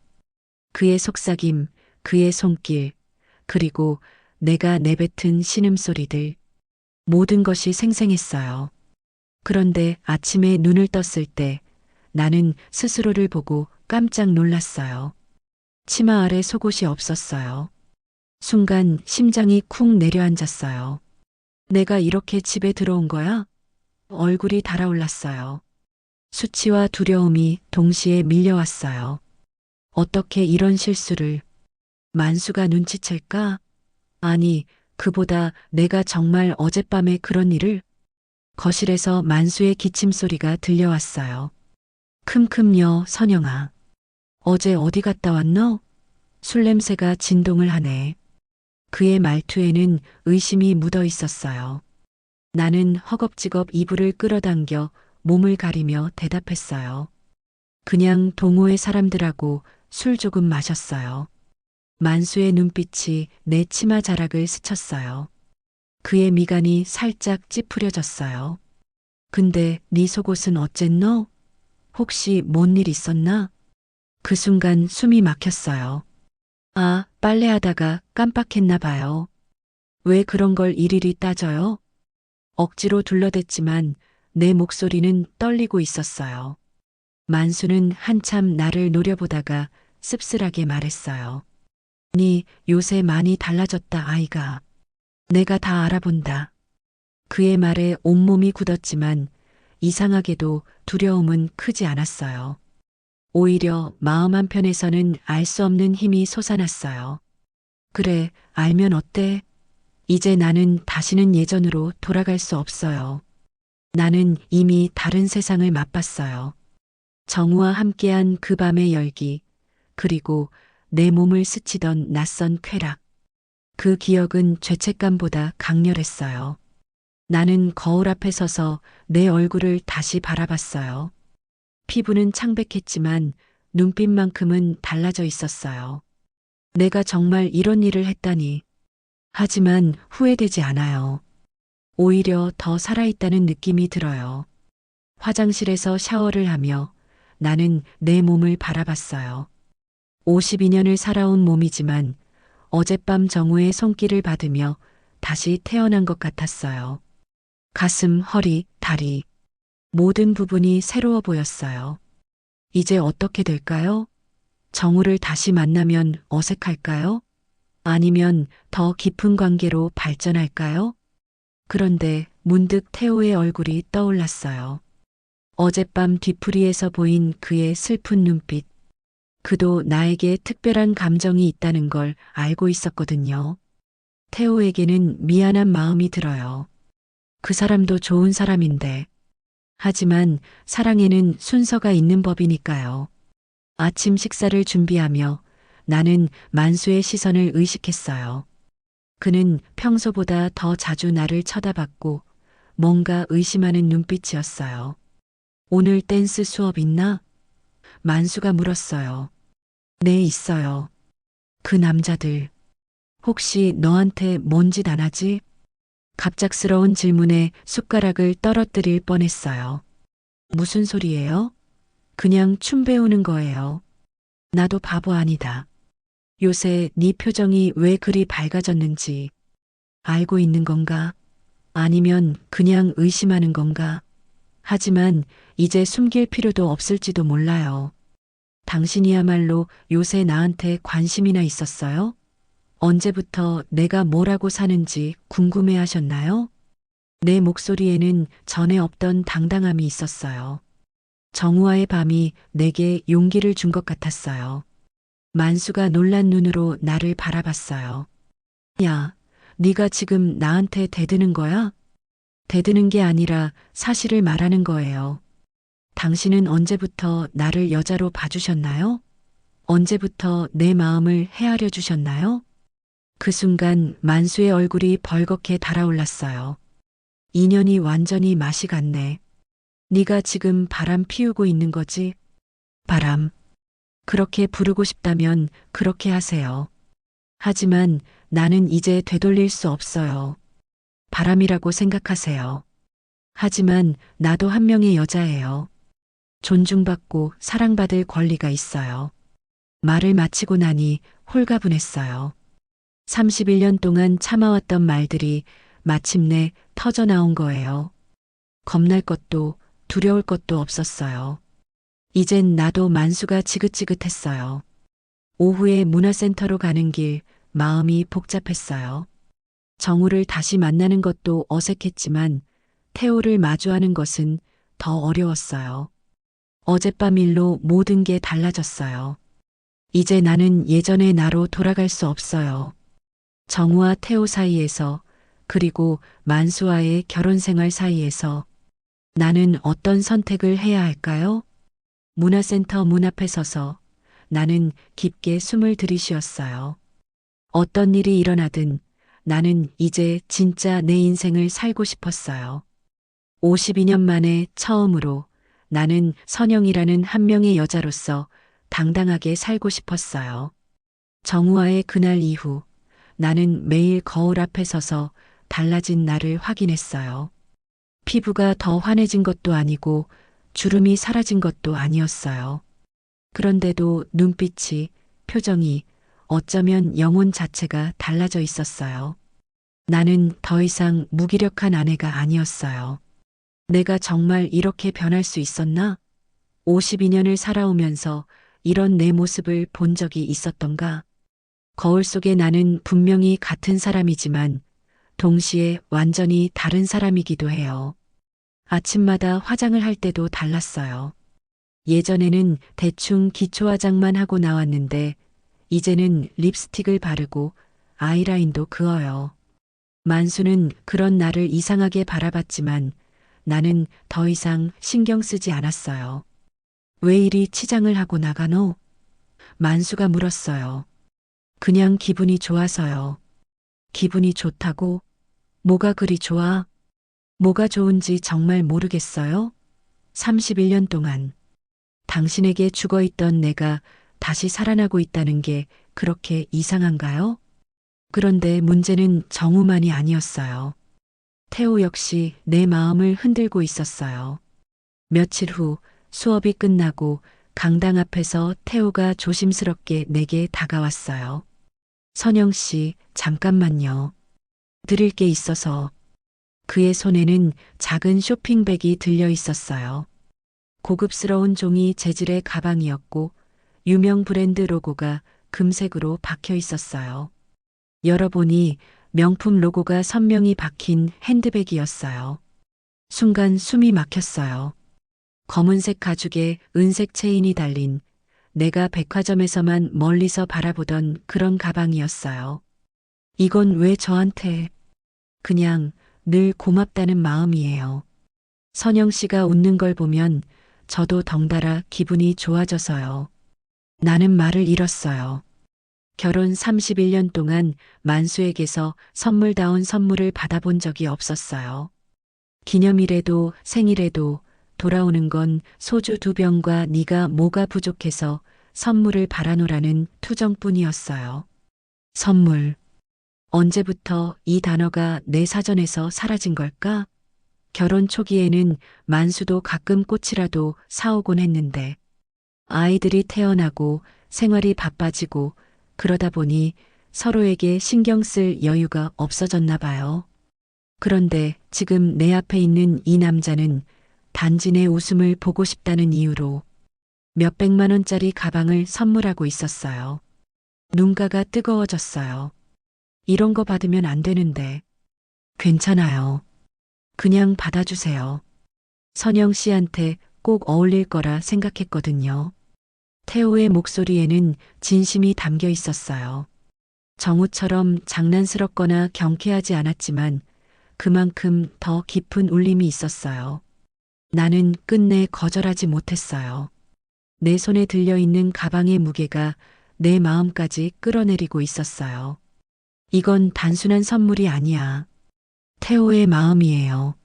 그의 속삭임, 그의 손길, 그리고 내가 내뱉은 신음소리들. 모든 것이 생생했어요. 그런데 아침에 눈을 떴을 때 나는 스스로를 보고 깜짝 놀랐어요. 치마 아래 속옷이 없었어요. 순간 심장이 쿵 내려앉았어요. 내가 이렇게 집에 들어온 거야? 얼굴이 달아올랐어요. 수치와 두려움이 동시에 밀려왔어요. 어떻게 이런 실수를. 만수가 눈치챌까? 아니, 그보다 내가 정말 어젯밤에 그런 일을. 거실에서 만수의 기침 소리가 들려왔어요. 큼큼여 선영아. 어제 어디 갔다 왔노? 술 냄새가 진동을 하네. 그의 말투에는 의심이 묻어 있었어요. 나는 허겁지겁 이불을 끌어당겨 몸을 가리며 대답했어요. 그냥 동호회 사람들하고 술 조금 마셨어요. 만수의 눈빛이 내 치마 자락을 스쳤어요. 그의 미간이 살짝 찌푸려졌어요. 근데 네 속옷은 어쨌노? 혹시 뭔 일 있었나? 그 순간 숨이 막혔어요. 아, 빨래하다가 깜빡했나 봐요. 왜 그런 걸 일일이 따져요? 억지로 둘러댔지만 내 목소리는 떨리고 있었어요. 만수는 한참 나를 노려보다가 씁쓸하게 말했어요. 니 요새 많이 달라졌다 아이가. 내가 다 알아본다. 그의 말에 온몸이 굳었지만 이상하게도 두려움은 크지 않았어요. 오히려 마음 한편에서는 알 수 없는 힘이 솟아났어요. 그래, 알면 어때? 이제 나는 다시는 예전으로 돌아갈 수 없어요. 나는 이미 다른 세상을 맛봤어요. 정우와 함께한 그 밤의 열기, 그리고 내 몸을 스치던 낯선 쾌락. 그 기억은 죄책감보다 강렬했어요. 나는 거울 앞에 서서 내 얼굴을 다시 바라봤어요. 피부는 창백했지만 눈빛만큼은 달라져 있었어요. 내가 정말 이런 일을 했다니. 하지만 후회되지 않아요. 오히려 더 살아있다는 느낌이 들어요. 화장실에서 샤워를 하며 나는 내 몸을 바라봤어요. 52년을 살아온 몸이지만 어젯밤 정우의 손길을 받으며 다시 태어난 것 같았어요. 가슴, 허리, 다리, 모든 부분이 새로워 보였어요. 이제 어떻게 될까요? 정우를 다시 만나면 어색할까요? 아니면 더 깊은 관계로 발전할까요? 그런데 문득 태호의 얼굴이 떠올랐어요. 어젯밤 뒤풀이에서 보인 그의 슬픈 눈빛. 그도 나에게 특별한 감정이 있다는 걸 알고 있었거든요. 태호에게는 미안한 마음이 들어요. 그 사람도 좋은 사람인데. 하지만 사랑에는 순서가 있는 법이니까요. 아침 식사를 준비하며 나는 만수의 시선을 의식했어요. 그는 평소보다 더 자주 나를 쳐다봤고 뭔가 의심하는 눈빛이었어요. 오늘 댄스 수업 있나? 만수가 물었어요. 네, 있어요. 그 남자들. 혹시 너한테 뭔 짓 안 하지? 갑작스러운 질문에 숟가락을 떨어뜨릴 뻔했어요. 무슨 소리예요? 그냥 춤 배우는 거예요. 나도 바보 아니다. 요새 네 표정이 왜 그리 밝아졌는지 알고 있는 건가? 아니면 그냥 의심하는 건가? 하지만 이제 숨길 필요도 없을지도 몰라요. 당신이야말로 요새 나한테 관심이나 있었어요? 언제부터 내가 뭐라고 사는지 궁금해 하셨나요? 내 목소리에는 전에 없던 당당함이 있었어요. 정우와의 밤이 내게 용기를 준 것 같았어요. 만수가 놀란 눈으로 나를 바라봤어요. 야, 네가 지금 나한테 대드는 거야? 대드는 게 아니라 사실을 말하는 거예요. 당신은 언제부터 나를 여자로 봐주셨나요? 언제부터 내 마음을 헤아려 주셨나요? 그 순간 만수의 얼굴이 벌겋게 달아올랐어요. 인연이 완전히 맛이 갔네. 네가 지금 바람 피우고 있는 거지? 바람. 그렇게 부르고 싶다면 그렇게 하세요. 하지만 나는 이제 되돌릴 수 없어요. 바람이라고 생각하세요. 하지만 나도 한 명의 여자예요. 존중받고 사랑받을 권리가 있어요. 말을 마치고 나니 홀가분했어요. 31년 동안 참아왔던 말들이 마침내 터져 나온 거예요. 겁날 것도 두려울 것도 없었어요. 이젠 나도 만수가 지긋지긋했어요. 오후에 문화센터로 가는 길 마음이 복잡했어요. 정우를 다시 만나는 것도 어색했지만 태호를 마주하는 것은 더 어려웠어요. 어젯밤 일로 모든 게 달라졌어요. 이제 나는 예전의 나로 돌아갈 수 없어요. 정우와 태호 사이에서 그리고 만수와의 결혼 생활 사이에서 나는 어떤 선택을 해야 할까요? 문화센터 문 앞에 서서 나는 깊게 숨을 들이쉬었어요. 어떤 일이 일어나든 나는 이제 진짜 내 인생을 살고 싶었어요. 52년 만에 처음으로 나는 선영이라는 한 명의 여자로서 당당하게 살고 싶었어요. 정우와의 그날 이후 나는 매일 거울 앞에 서서 달라진 나를 확인했어요. 피부가 더 환해진 것도 아니고 주름이 사라진 것도 아니었어요. 그런데도 눈빛이, 표정이 어쩌면 영혼 자체가 달라져 있었어요. 나는 더 이상 무기력한 아내가 아니었어요. 내가 정말 이렇게 변할 수 있었나? 52년을 살아오면서 이런 내 모습을 본 적이 있었던가? 거울 속에 나는 분명히 같은 사람이지만 동시에 완전히 다른 사람이기도 해요. 아침마다 화장을 할 때도 달랐어요. 예전에는 대충 기초 화장만 하고 나왔는데 이제는 립스틱을 바르고 아이라인도 그어요. 만수는 그런 나를 이상하게 바라봤지만 나는 더 이상 신경 쓰지 않았어요. 왜 이리 치장을 하고 나가노? 만수가 물었어요. 그냥 기분이 좋아서요. 기분이 좋다고? 뭐가 그리 좋아? 뭐가 좋은지 정말 모르겠어요? 31년 동안 당신에게 죽어 있던 내가 다시 살아나고 있다는 게 그렇게 이상한가요? 그런데 문제는 정우만이 아니었어요. 태호 역시 내 마음을 흔들고 있었어요. 며칠 후 수업이 끝나고 강당 앞에서 태호가 조심스럽게 내게 다가왔어요. 선영 씨, 잠깐만요. 드릴 게 있어서. 그의 손에는 작은 쇼핑백이 들려 있었어요. 고급스러운 종이 재질의 가방이었고 유명 브랜드 로고가 금색으로 박혀 있었어요. 열어보니 명품 로고가 선명히 박힌 핸드백이었어요. 순간 숨이 막혔어요. 검은색 가죽에 은색 체인이 달린 내가 백화점에서만 멀리서 바라보던 그런 가방이었어요. 이건 왜 저한테? 그냥 늘 고맙다는 마음이에요. 선영 씨가 웃는 걸 보면 저도 덩달아 기분이 좋아져서요. 나는 말을 잃었어요. 결혼 31년 동안 만수에게서 선물다운 선물을 받아본 적이 없었어요. 기념일에도 생일에도 돌아오는 건 소주 2병과 네가 뭐가 부족해서 선물을 바라노라는 투정뿐이었어요. 선물. 언제부터 이 단어가 내 사전에서 사라진 걸까? 결혼 초기에는 만수도 가끔 꽃이라도 사오곤 했는데 아이들이 태어나고 생활이 바빠지고 그러다 보니 서로에게 신경 쓸 여유가 없어졌나 봐요. 그런데 지금 내 앞에 있는 이 남자는 단지 내 웃음을 보고 싶다는 이유로 몇백만 원짜리 가방을 선물하고 있었어요. 눈가가 뜨거워졌어요. 이런 거 받으면 안 되는데. 괜찮아요. 그냥 받아주세요. 선영 씨한테 꼭 어울릴 거라 생각했거든요. 태호의 목소리에는 진심이 담겨 있었어요. 정우처럼 장난스럽거나 경쾌하지 않았지만 그만큼 더 깊은 울림이 있었어요. 나는 끝내 거절하지 못했어요. 내 손에 들려있는 가방의 무게가 내 마음까지 끌어내리고 있었어요. 이건 단순한 선물이 아니야. 태호의 마음이에요.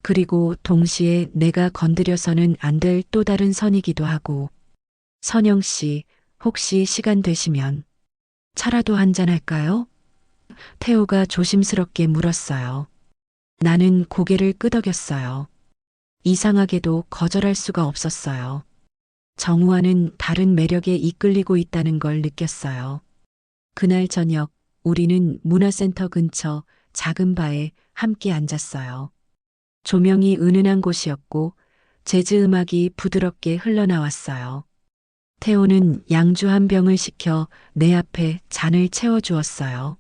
그리고 동시에 내가 건드려서는 안 될 또 다른 선이기도 하고. 선영 씨, 혹시 시간 되시면 차라도 한잔 할까요? 태호가 조심스럽게 물었어요. 나는 고개를 끄덕였어요. 이상하게도 거절할 수가 없었어요. 정우와는 다른 매력에 이끌리고 있다는 걸 느꼈어요. 그날 저녁 우리는 문화센터 근처 작은 바에 함께 앉았어요. 조명이 은은한 곳이었고 재즈 음악이 부드럽게 흘러나왔어요. 태호는 양주 한 병을 시켜 내 앞에 잔을 채워주었어요.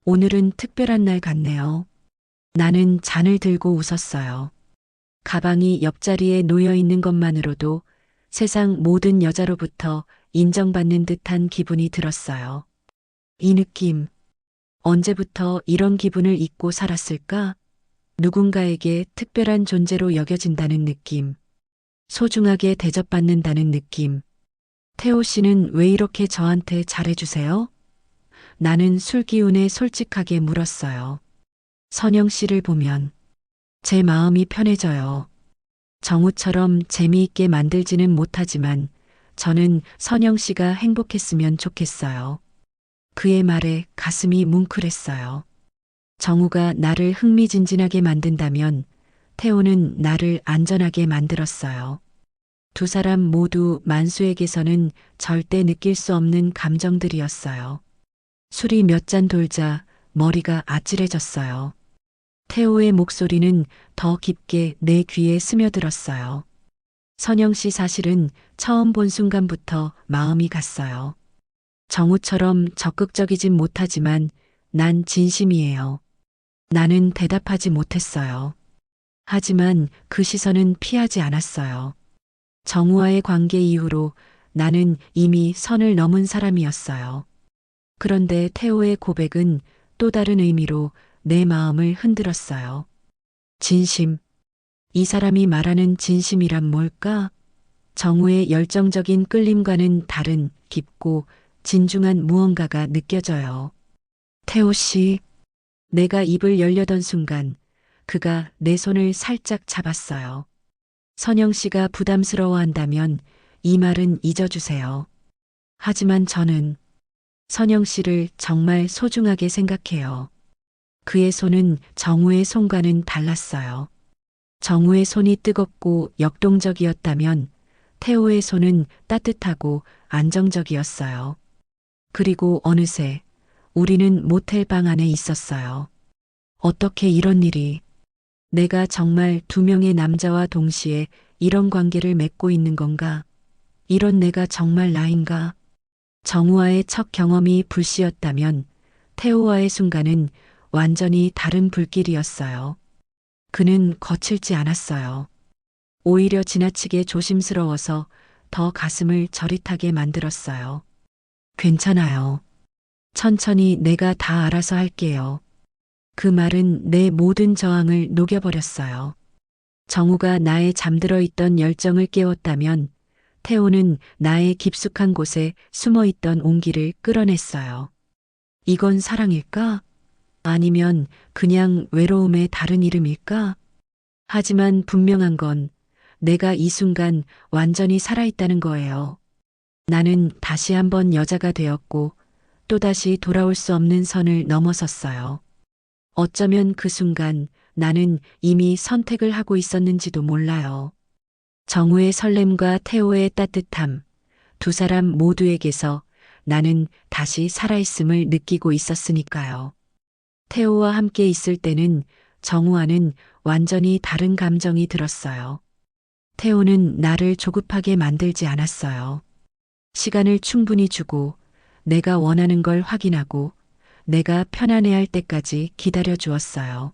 오늘은 특별한 날 같네요. 나는 잔을 들고 웃었어요. 가방이 옆자리에 놓여 있는 것만으로도 세상 모든 여자로부터 인정받는 듯한 기분이 들었어요. 이 느낌, 언제부터 이런 기분을 잊고 살았을까? 누군가에게 특별한 존재로 여겨진다는 느낌, 소중하게 대접받는다는 느낌. 태호 씨는 왜 이렇게 저한테 잘해주세요? 나는 술 기운에 솔직하게 물었어요. 선영 씨를 보면 제 마음이 편해져요. 정우처럼 재미있게 만들지는 못하지만 저는 선영 씨가 행복했으면 좋겠어요. 그의 말에 가슴이 뭉클했어요. 정우가 나를 흥미진진하게 만든다면 태호는 나를 안전하게 만들었어요. 두 사람 모두 만수에게서는 절대 느낄 수 없는 감정들이었어요. 술이 몇 잔 돌자 머리가 아찔해졌어요. 태호의 목소리는 더 깊게 내 귀에 스며들었어요. 선영 씨 사실은 처음 본 순간부터 마음이 갔어요. 정우처럼 적극적이진 못하지만 난 진심이에요. 나는 대답하지 못했어요. 하지만 그 시선은 피하지 않았어요. 정우와의 관계 이후로 나는 이미 선을 넘은 사람이었어요. 그런데 태호의 고백은 또 다른 의미로 내 마음을 흔들었어요. 진심. 이 사람이 말하는 진심이란 뭘까? 정우의 열정적인 끌림과는 다른 깊고 진중한 무언가가 느껴져요. 태호 씨, 내가 입을 열려던 순간 그가 내 손을 살짝 잡았어요. 선영 씨가 부담스러워한다면 이 말은 잊어주세요. 하지만 저는 선영 씨를 정말 소중하게 생각해요. 그의 손은 정우의 손과는 달랐어요. 정우의 손이 뜨겁고 역동적이었다면 태호의 손은 따뜻하고 안정적이었어요. 그리고 어느새 우리는 모텔 방 안에 있었어요. 어떻게 이런 일이, 내가 정말 두 명의 남자와 동시에 이런 관계를 맺고 있는 건가? 이런 내가 정말 나인가? 정우와의 첫 경험이 불씨였다면 태호와의 순간은 완전히 다른 불길이었어요. 그는 거칠지 않았어요. 오히려 지나치게 조심스러워서 더 가슴을 저릿하게 만들었어요. 괜찮아요. 천천히 내가 다 알아서 할게요. 그 말은 내 모든 저항을 녹여버렸어요. 정우가 나의 잠들어 있던 열정을 깨웠다면 태호는 나의 깊숙한 곳에 숨어 있던 온기를 끌어냈어요. 이건 사랑일까? 아니면 그냥 외로움의 다른 이름일까? 하지만 분명한 건 내가 이 순간 완전히 살아있다는 거예요. 나는 다시 한번 여자가 되었고 또다시 돌아올 수 없는 선을 넘어섰어요. 어쩌면 그 순간 나는 이미 선택을 하고 있었는지도 몰라요. 정우의 설렘과 태호의 따뜻함, 두 사람 모두에게서 나는 다시 살아있음을 느끼고 있었으니까요. 태호와 함께 있을 때는 정우와는 완전히 다른 감정이 들었어요. 태호는 나를 조급하게 만들지 않았어요. 시간을 충분히 주고 내가 원하는 걸 확인하고 내가 편안해할 때까지 기다려 주었어요.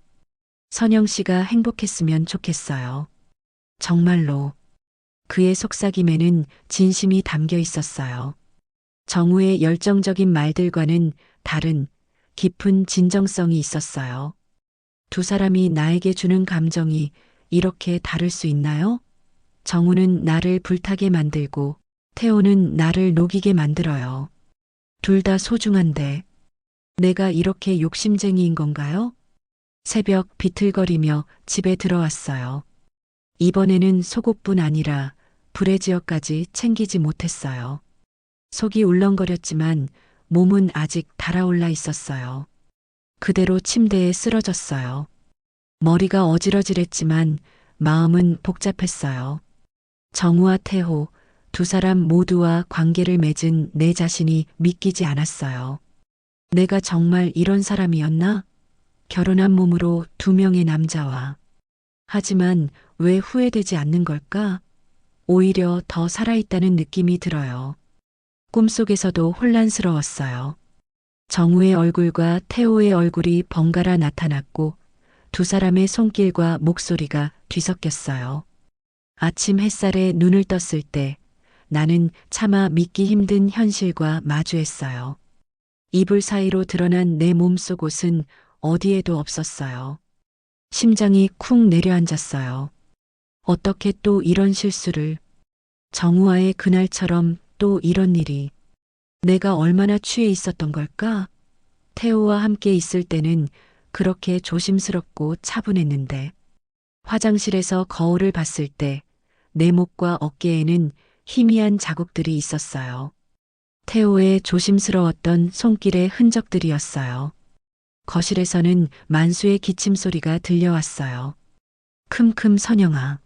선영 씨가 행복했으면 좋겠어요. 정말로. 그의 속삭임에는 진심이 담겨 있었어요. 정우의 열정적인 말들과는 다른 깊은 진정성이 있었어요. 두 사람이 나에게 주는 감정이 이렇게 다를 수 있나요? 정우는 나를 불타게 만들고 태호는 나를 녹이게 만들어요. 둘 다 소중한데 내가 이렇게 욕심쟁이인 건가요? 새벽 비틀거리며 집에 들어왔어요. 이번에는 속옷뿐 아니라 브래지어까지 챙기지 못했어요. 속이 울렁거렸지만 몸은 아직 달아올라 있었어요. 그대로 침대에 쓰러졌어요. 머리가 어지러질했지만 마음은 복잡했어요. 정우와 태호, 두 사람 모두와 관계를 맺은 내 자신이 믿기지 않았어요. 내가 정말 이런 사람이었나? 결혼한 몸으로 두 명의 남자와. 하지만 왜 후회되지 않는 걸까? 오히려 더 살아있다는 느낌이 들어요. 꿈속에서도 혼란스러웠어요. 정우의 얼굴과 태호의 얼굴이 번갈아 나타났고 두 사람의 손길과 목소리가 뒤섞였어요. 아침 햇살에 눈을 떴을 때 나는 차마 믿기 힘든 현실과 마주했어요. 이불 사이로 드러난 내 몸속 옷은 어디에도 없었어요. 심장이 쿵 내려앉았어요. 어떻게 또 이런 실수를, 정우와의 그날처럼 또 이런 일이, 내가 얼마나 취해 있었던 걸까? 태호와 함께 있을 때는 그렇게 조심스럽고 차분했는데, 화장실에서 거울을 봤을 때 내 목과 어깨에는 희미한 자국들이 있었어요. 태호의 조심스러웠던 손길의 흔적들이었어요. 거실에서는 만수의 기침 소리가 들려왔어요. 큼큼 선영아.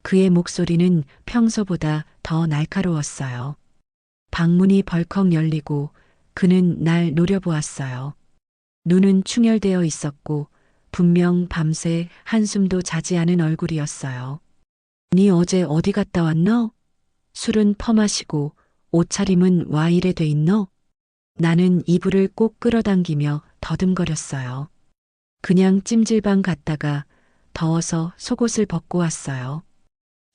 그의 목소리는 평소보다 더 날카로웠어요. 방문이 벌컥 열리고 그는 날 노려보았어요. 눈은 충혈되어 있었고 분명 밤새 한숨도 자지 않은 얼굴이었어요. 네 어제 어디 갔다 왔노? 술은 퍼마시고 옷차림은 와 이래 돼 있노? 나는 이불을 꼭 끌어당기며 더듬거렸어요. 그냥 찜질방 갔다가 더워서 속옷을 벗고 왔어요.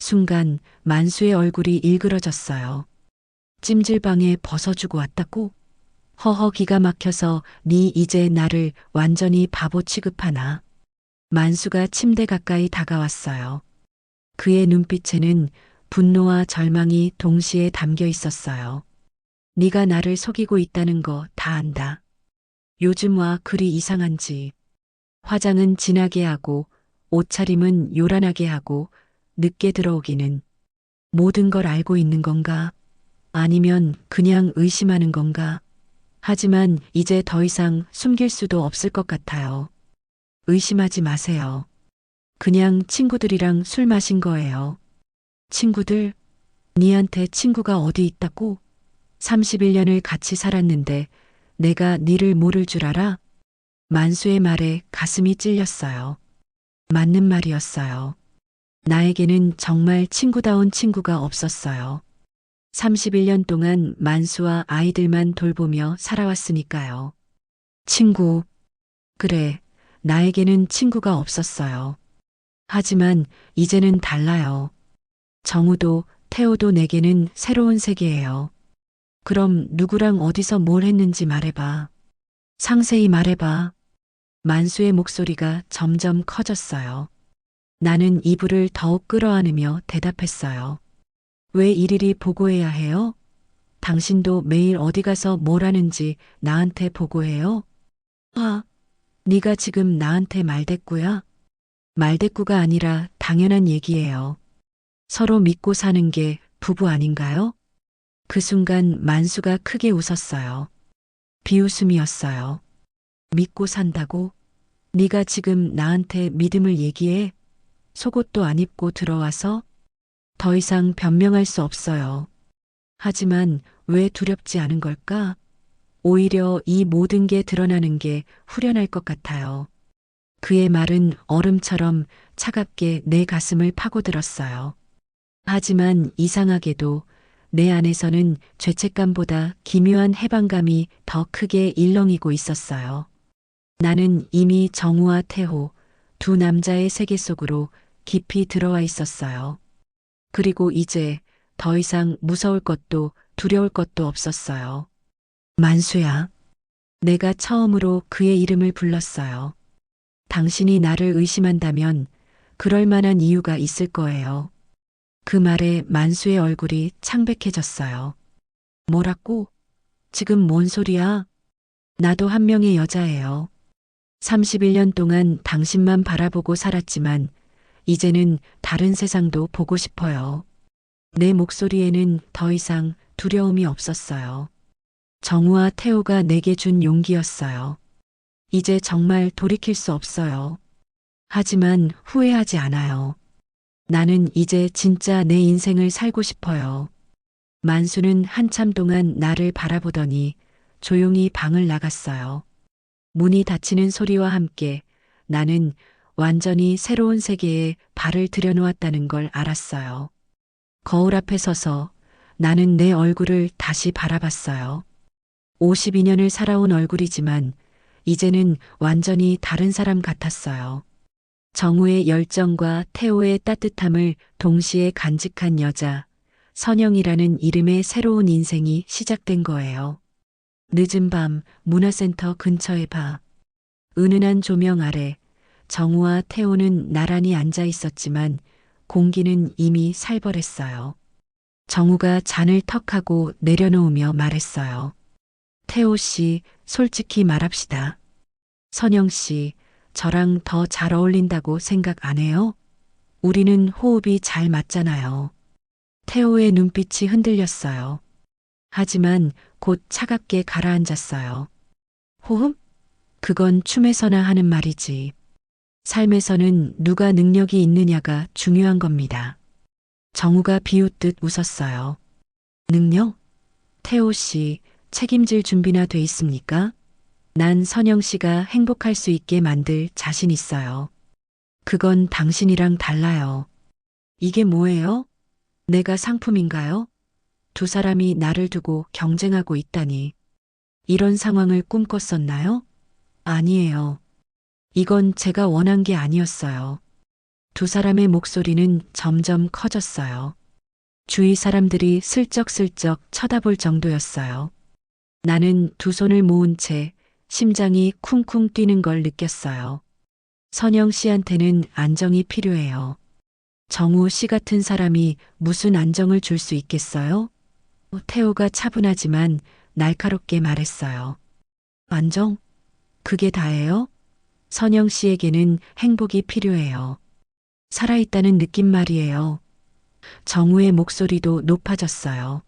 순간 만수의 얼굴이 일그러졌어요. 찜질방에 벗어주고 왔다고? 허허 기가 막혀서 네 이제 나를 완전히 바보 취급하나? 만수가 침대 가까이 다가왔어요. 그의 눈빛에는 분노와 절망이 동시에 담겨 있었어요. 네가 나를 속이고 있다는 거 다 안다. 요즘 와 그리 이상한지. 화장은 진하게 하고 옷차림은 요란하게 하고 늦게 들어오기는 모든 걸 알고 있는 건가? 아니면 그냥 의심하는 건가? 하지만 이제 더 이상 숨길 수도 없을 것 같아요. 의심하지 마세요. 그냥 친구들이랑 술 마신 거예요. 친구들? 니한테 친구가 어디 있다고? 31년을 같이 살았는데 내가 니를 모를 줄 알아? 만수의 말에 가슴이 찔렸어요. 맞는 말이었어요. 나에게는 정말 친구다운 친구가 없었어요. 31년 동안 만수와 아이들만 돌보며 살아왔으니까요. 친구. 그래, 나에게는 친구가 없었어요. 하지만 이제는 달라요. 정우도 태호도 내게는 새로운 세계예요. 그럼 누구랑 어디서 뭘 했는지 말해봐. 상세히 말해봐. 만수의 목소리가 점점 커졌어요. 나는 이불을 더욱 끌어안으며 대답했어요. 왜 일일이 보고해야 해요? 당신도 매일 어디 가서 뭘 하는지 나한테 보고해요? 아, 네가 지금 나한테 말대꾸야? 말대꾸가 아니라 당연한 얘기예요. 서로 믿고 사는 게 부부 아닌가요? 그 순간 만수가 크게 웃었어요. 비웃음이었어요. 믿고 산다고? 네가 지금 나한테 믿음을 얘기해? 속옷도 안 입고 들어와서? 더 이상 변명할 수 없어요. 하지만 왜 두렵지 않은 걸까? 오히려 이 모든 게 드러나는 게 후련할 것 같아요. 그의 말은 얼음처럼 차갑게 내 가슴을 파고들었어요. 하지만 이상하게도 내 안에서는 죄책감보다 기묘한 해방감이 더 크게 일렁이고 있었어요. 나는 이미 정우와 태호, 두 남자의 세계 속으로 깊이 들어와 있었어요. 그리고 이제 더 이상 무서울 것도 두려울 것도 없었어요. 만수야. 내가 처음으로 그의 이름을 불렀어요. 당신이 나를 의심한다면 그럴 만한 이유가 있을 거예요. 그 말에 만수의 얼굴이 창백해졌어요. 뭐라고? 지금 뭔 소리야? 나도 한 명의 여자예요. 31년 동안 당신만 바라보고 살았지만 이제는 다른 세상도 보고 싶어요. 내 목소리에는 더 이상 두려움이 없었어요. 정우와 태호가 내게 준 용기였어요. 이제 정말 돌이킬 수 없어요. 하지만 후회하지 않아요. 나는 이제 진짜 내 인생을 살고 싶어요. 만수는 한참 동안 나를 바라보더니 조용히 방을 나갔어요. 문이 닫히는 소리와 함께 나는 완전히 새로운 세계에 발을 들여놓았다는 걸 알았어요. 거울 앞에 서서 나는 내 얼굴을 다시 바라봤어요. 52년을 살아온 얼굴이지만 이제는 완전히 다른 사람 같았어요. 정우의 열정과 태호의 따뜻함을 동시에 간직한 여자, 선영이라는 이름의 새로운 인생이 시작된 거예요. 늦은 밤 문화센터 근처의 바. 은은한 조명 아래 정우와 태호는 나란히 앉아 있었지만 공기는 이미 살벌했어요. 정우가 잔을 턱하고 내려놓으며 말했어요. 태호 씨, 솔직히 말합시다. 선영 씨, 저랑 더 잘 어울린다고 생각 안 해요? 우리는 호흡이 잘 맞잖아요. 태호의 눈빛이 흔들렸어요. 하지만 곧 차갑게 가라앉았어요. 호흡? 그건 춤에서나 하는 말이지. 삶에서는 누가 능력이 있느냐가 중요한 겁니다. 정우가 비웃듯 웃었어요. 능력? 태호 씨, 책임질 준비나 돼 있습니까? 난 선영 씨가 행복할 수 있게 만들 자신 있어요. 그건 당신이랑 달라요. 이게 뭐예요? 내가 상품인가요? 두 사람이 나를 두고 경쟁하고 있다니. 이런 상황을 꿈꿨었나요? 아니에요. 이건 제가 원한 게 아니었어요. 두 사람의 목소리는 점점 커졌어요. 주위 사람들이 슬쩍슬쩍 쳐다볼 정도였어요. 나는 두 손을 모은 채 심장이 쿵쿵 뛰는 걸 느꼈어요. 선영 씨한테는 안정이 필요해요. 정우 씨 같은 사람이 무슨 안정을 줄 수 있겠어요? 태호가 차분하지만 날카롭게 말했어요. 안정? 그게 다예요? 선영 씨에게는 행복이 필요해요. 살아있다는 느낌 말이에요. 정우의 목소리도 높아졌어요.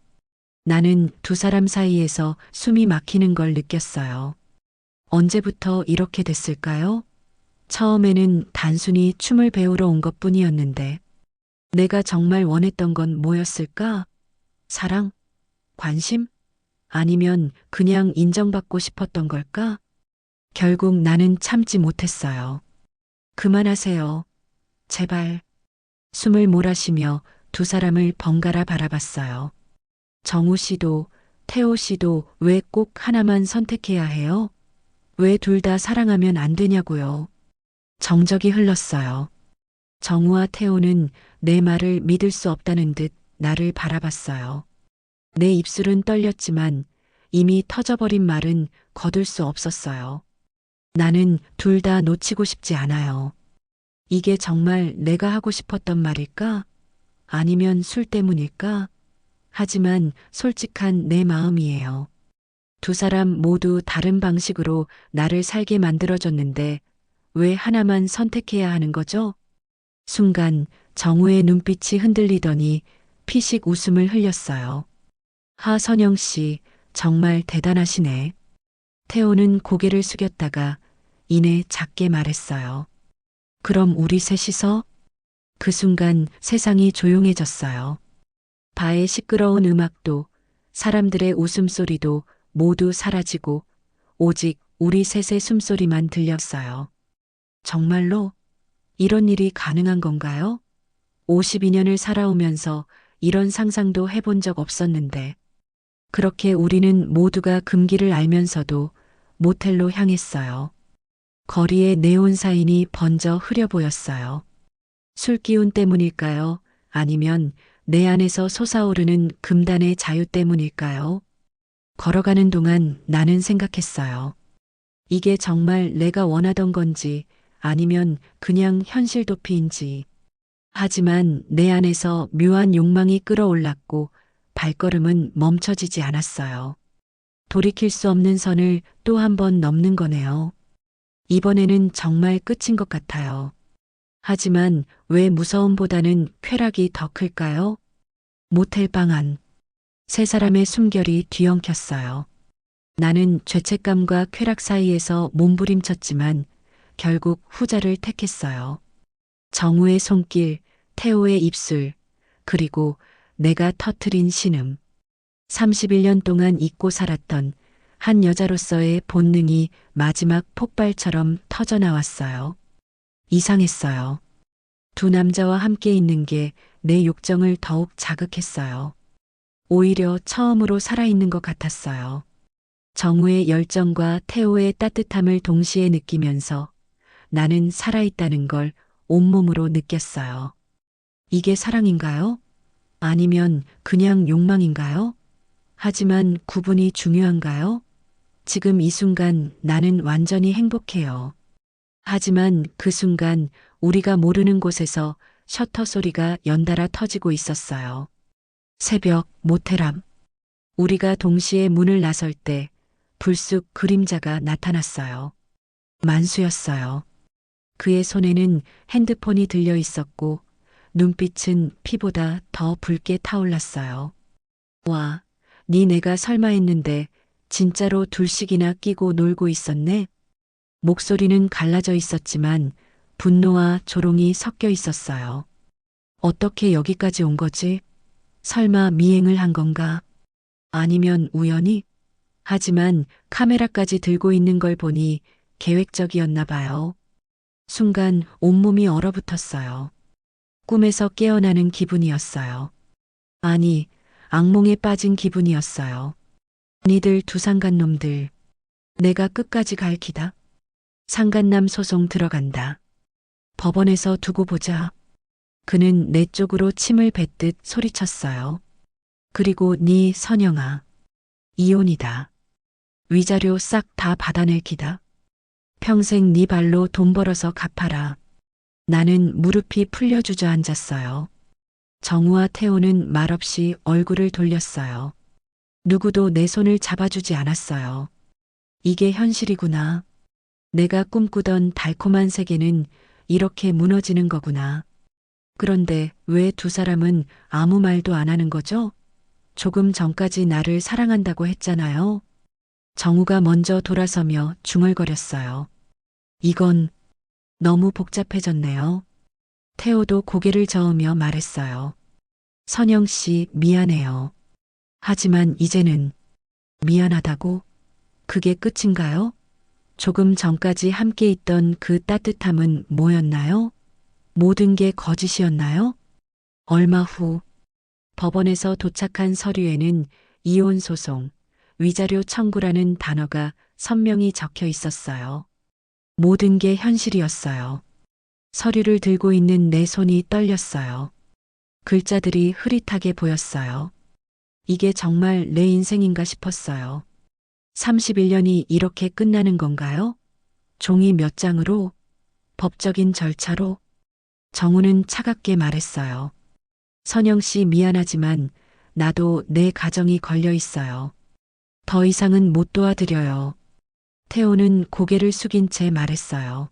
나는 두 사람 사이에서 숨이 막히는 걸 느꼈어요. 언제부터 이렇게 됐을까요? 처음에는 단순히 춤을 배우러 온 것뿐이었는데, 내가 정말 원했던 건 뭐였을까? 사랑? 관심? 아니면 그냥 인정받고 싶었던 걸까? 결국 나는 참지 못했어요. 그만하세요. 제발. 숨을 몰아쉬며 두 사람을 번갈아 바라봤어요. 정우 씨도 태호 씨도 왜 꼭 하나만 선택해야 해요? 왜 둘 다 사랑하면 안 되냐고요. 정적이 흘렀어요. 정우와 태호는 내 말을 믿을 수 없다는 듯 나를 바라봤어요. 내 입술은 떨렸지만 이미 터져버린 말은 거둘 수 없었어요. 나는 둘 다 놓치고 싶지 않아요. 이게 정말 내가 하고 싶었던 말일까? 아니면 술 때문일까? 하지만 솔직한 내 마음이에요. 두 사람 모두 다른 방식으로 나를 살게 만들어줬는데 왜 하나만 선택해야 하는 거죠? 순간 정우의 눈빛이 흔들리더니 피식 웃음을 흘렸어요. 하선영 씨, 정말 대단하시네. 태호는 고개를 숙였다가 이내 작게 말했어요. 그럼 우리 셋이서? 그 순간 세상이 조용해졌어요. 바의 시끄러운 음악도 사람들의 웃음소리도 모두 사라지고 오직 우리 셋의 숨소리만 들렸어요. 정말로 이런 일이 가능한 건가요? 52년을 살아오면서 이런 상상도 해본 적 없었는데 그렇게 우리는 모두가 금기를 알면서도 모텔로 향했어요. 거리에 네온 사인이 번져 흐려 보였어요. 술 기운 때문일까요? 아니면 내 안에서 솟아오르는 금단의 자유 때문일까요? 걸어가는 동안 나는 생각했어요. 이게 정말 내가 원하던 건지 아니면 그냥 현실 도피인지. 하지만 내 안에서 묘한 욕망이 끌어올랐고 발걸음은 멈춰지지 않았어요. 돌이킬 수 없는 선을 또 한 번 넘는 거네요. 이번에는 정말 끝인 것 같아요. 하지만 왜 무서움보다는 쾌락이 더 클까요? 모텔 방 안. 세 사람의 숨결이 뒤엉켰어요. 나는 죄책감과 쾌락 사이에서 몸부림쳤지만 결국 후자를 택했어요. 정우의 손길, 태호의 입술, 그리고 내가 터트린 신음. 31년 동안 잊고 살았던 한 여자로서의 본능이 마지막 폭발처럼 터져나왔어요. 이상했어요. 두 남자와 함께 있는 게 내 욕정을 더욱 자극했어요. 오히려 처음으로 살아있는 것 같았어요. 정우의 열정과 태호의 따뜻함을 동시에 느끼면서 나는 살아있다는 걸 온몸으로 느꼈어요. 이게 사랑인가요? 아니면 그냥 욕망인가요? 하지만 구분이 중요한가요? 지금 이 순간 나는 완전히 행복해요. 하지만 그 순간 우리가 모르는 곳에서 셔터 소리가 연달아 터지고 있었어요. 새벽 모텔함. 우리가 동시에 문을 나설 때 불쑥 그림자가 나타났어요. 만수였어요. 그의 손에는 핸드폰이 들려 있었고 눈빛은 피보다 더 붉게 타올랐어요. 와, 네 내가 설마 했는데 진짜로 둘씩이나 끼고 놀고 있었네? 목소리는 갈라져 있었지만 분노와 조롱이 섞여 있었어요. 어떻게 여기까지 온 거지? 설마 미행을 한 건가? 아니면 우연히? 하지만 카메라까지 들고 있는 걸 보니 계획적이었나 봐요. 순간 온몸이 얼어붙었어요. 꿈에서 깨어나는 기분이었어요. 아니, 악몽에 빠진 기분이었어요. 니들 두 상간놈들. 내가 끝까지 갈 기다. 상간남 소송 들어간다. 법원에서 두고 보자. 그는 내 쪽으로 침을 뱉듯 소리쳤어요. 그리고 네 선영아. 이혼이다. 위자료 싹 다 받아낼 기다. 평생 네 발로 돈 벌어서 갚아라. 나는 무릎이 풀려 주저앉았어요. 정우와 태호는 말없이 얼굴을 돌렸어요. 누구도 내 손을 잡아주지 않았어요. 이게 현실이구나. 내가 꿈꾸던 달콤한 세계는 이렇게 무너지는 거구나. 그런데 왜 두 사람은 아무 말도 안 하는 거죠? 조금 전까지 나를 사랑한다고 했잖아요. 정우가 먼저 돌아서며 중얼거렸어요. 이건 너무 복잡해졌네요. 태호도 고개를 저으며 말했어요. 선영 씨, 미안해요. 하지만 이제는 미안하다고? 그게 끝인가요? 조금 전까지 함께 있던 그 따뜻함은 뭐였나요? 모든 게 거짓이었나요? 얼마 후 법원에서 도착한 서류에는 이혼 소송, 위자료 청구라는 단어가 선명히 적혀 있었어요. 모든 게 현실이었어요. 서류를 들고 있는 내 손이 떨렸어요. 글자들이 흐릿하게 보였어요. 이게 정말 내 인생인가 싶었어요. 31년이 이렇게 끝나는 건가요? 종이 몇 장으로? 법적인 절차로? 정우는 차갑게 말했어요. 선영 씨 미안하지만 나도 내 가정이 걸려 있어요. 더 이상은 못 도와드려요. 태호는 고개를 숙인 채 말했어요.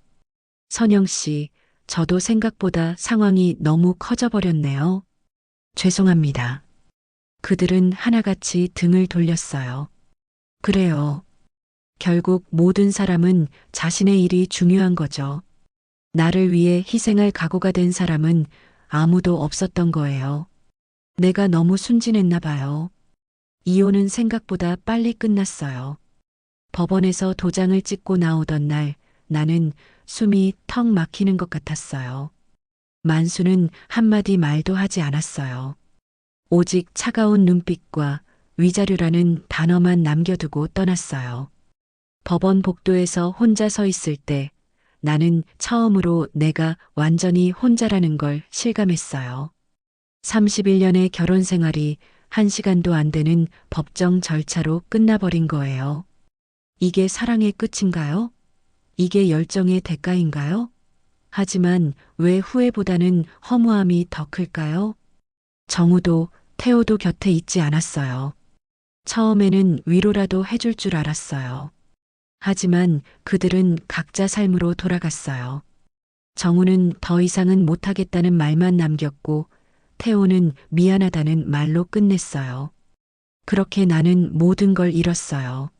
선영 씨, 저도 생각보다 상황이 너무 커져버렸네요. 죄송합니다. 그들은 하나같이 등을 돌렸어요. 그래요. 결국 모든 사람은 자신의 일이 중요한 거죠. 나를 위해 희생할 각오가 된 사람은 아무도 없었던 거예요. 내가 너무 순진했나 봐요. 이혼은 생각보다 빨리 끝났어요. 법원에서 도장을 찍고 나오던 날 나는 숨이 턱 막히는 것 같았어요. 만수는 한마디 말도 하지 않았어요. 오직 차가운 눈빛과 위자료라는 단어만 남겨두고 떠났어요. 법원 복도에서 혼자 서 있을 때 나는 처음으로 내가 완전히 혼자라는 걸 실감했어요. 31년의 결혼 생활이 1시간도 안 되는 법정 절차로 끝나버린 거예요. 이게 사랑의 끝인가요? 이게 열정의 대가인가요? 하지만 왜 후회보다는 허무함이 더 클까요? 정우도 태호도 곁에 있지 않았어요. 처음에는 위로라도 해줄 줄 알았어요. 하지만 그들은 각자 삶으로 돌아갔어요. 정우는 더 이상은 못하겠다는 말만 남겼고 태호는 미안하다는 말로 끝냈어요. 그렇게 나는 모든 걸 잃었어요.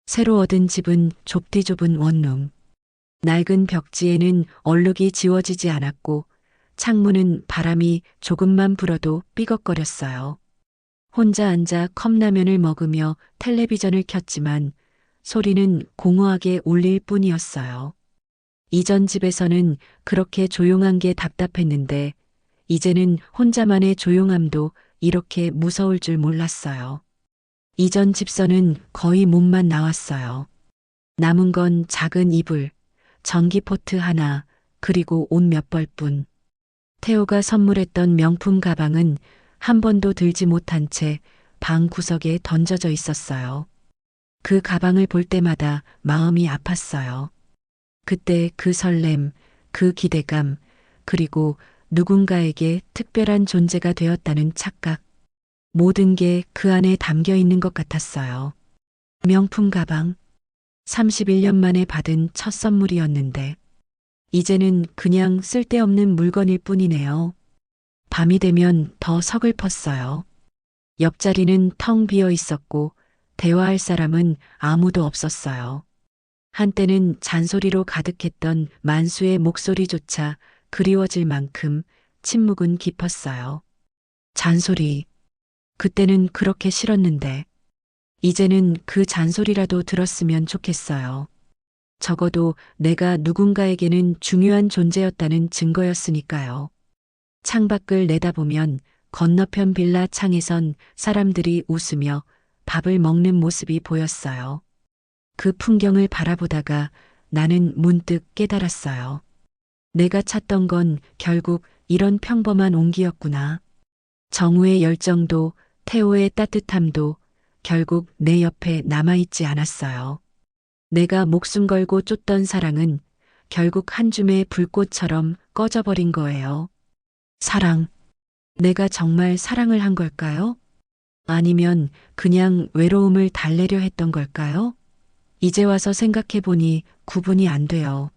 새로 얻은 집은 좁디 좁은 원룸. 낡은 벽지에는 얼룩이 지워지지 않았고 창문은 바람이 조금만 불어도 삐걱거렸어요. 혼자 앉아 컵라면을 먹으며 텔레비전을 켰지만 소리는 공허하게 울릴 뿐이었어요. 이전 집에서는 그렇게 조용한 게 답답했는데 이제는 혼자만의 조용함도 이렇게 무서울 줄 몰랐어요. 이전 집서는 거의 몸만 나왔어요. 남은 건 작은 이불, 전기포트 하나, 그리고 옷 몇 벌뿐. 태호가 선물했던 명품 가방은 한 번도 들지 못한 채 방 구석에 던져져 있었어요. 그 가방을 볼 때마다 마음이 아팠어요. 그때 그 설렘, 그 기대감, 그리고 누군가에게 특별한 존재가 되었다는 착각. 모든 게 그 안에 담겨 있는 것 같았어요. 명품 가방. 31년 만에 받은 첫 선물이었는데, 이제는 그냥 쓸데없는 물건일 뿐이네요. 밤이 되면 더 서글펐어요. 옆자리는 텅 비어 있었고, 대화할 사람은 아무도 없었어요. 한때는 잔소리로 가득했던 만수의 목소리조차 그리워질 만큼 침묵은 깊었어요. 잔소리. 그때는 그렇게 싫었는데, 이제는 그 잔소리라도 들었으면 좋겠어요. 적어도 내가 누군가에게는 중요한 존재였다는 증거였으니까요. 창밖을 내다보면 건너편 빌라 창에선 사람들이 웃으며 밥을 먹는 모습이 보였어요. 그 풍경을 바라보다가 나는 문득 깨달았어요. 내가 찾던 건 결국 이런 평범한 온기였구나. 정우의 열정도 태호의 따뜻함도 결국 내 옆에 남아있지 않았어요. 내가 목숨 걸고 쫓던 사랑은 결국 한 줌의 불꽃처럼 꺼져버린 거예요. 사랑. 내가 정말 사랑을 한 걸까요? 아니면 그냥 외로움을 달래려 했던 걸까요? 이제 와서 생각해 보니 구분이 안 돼요.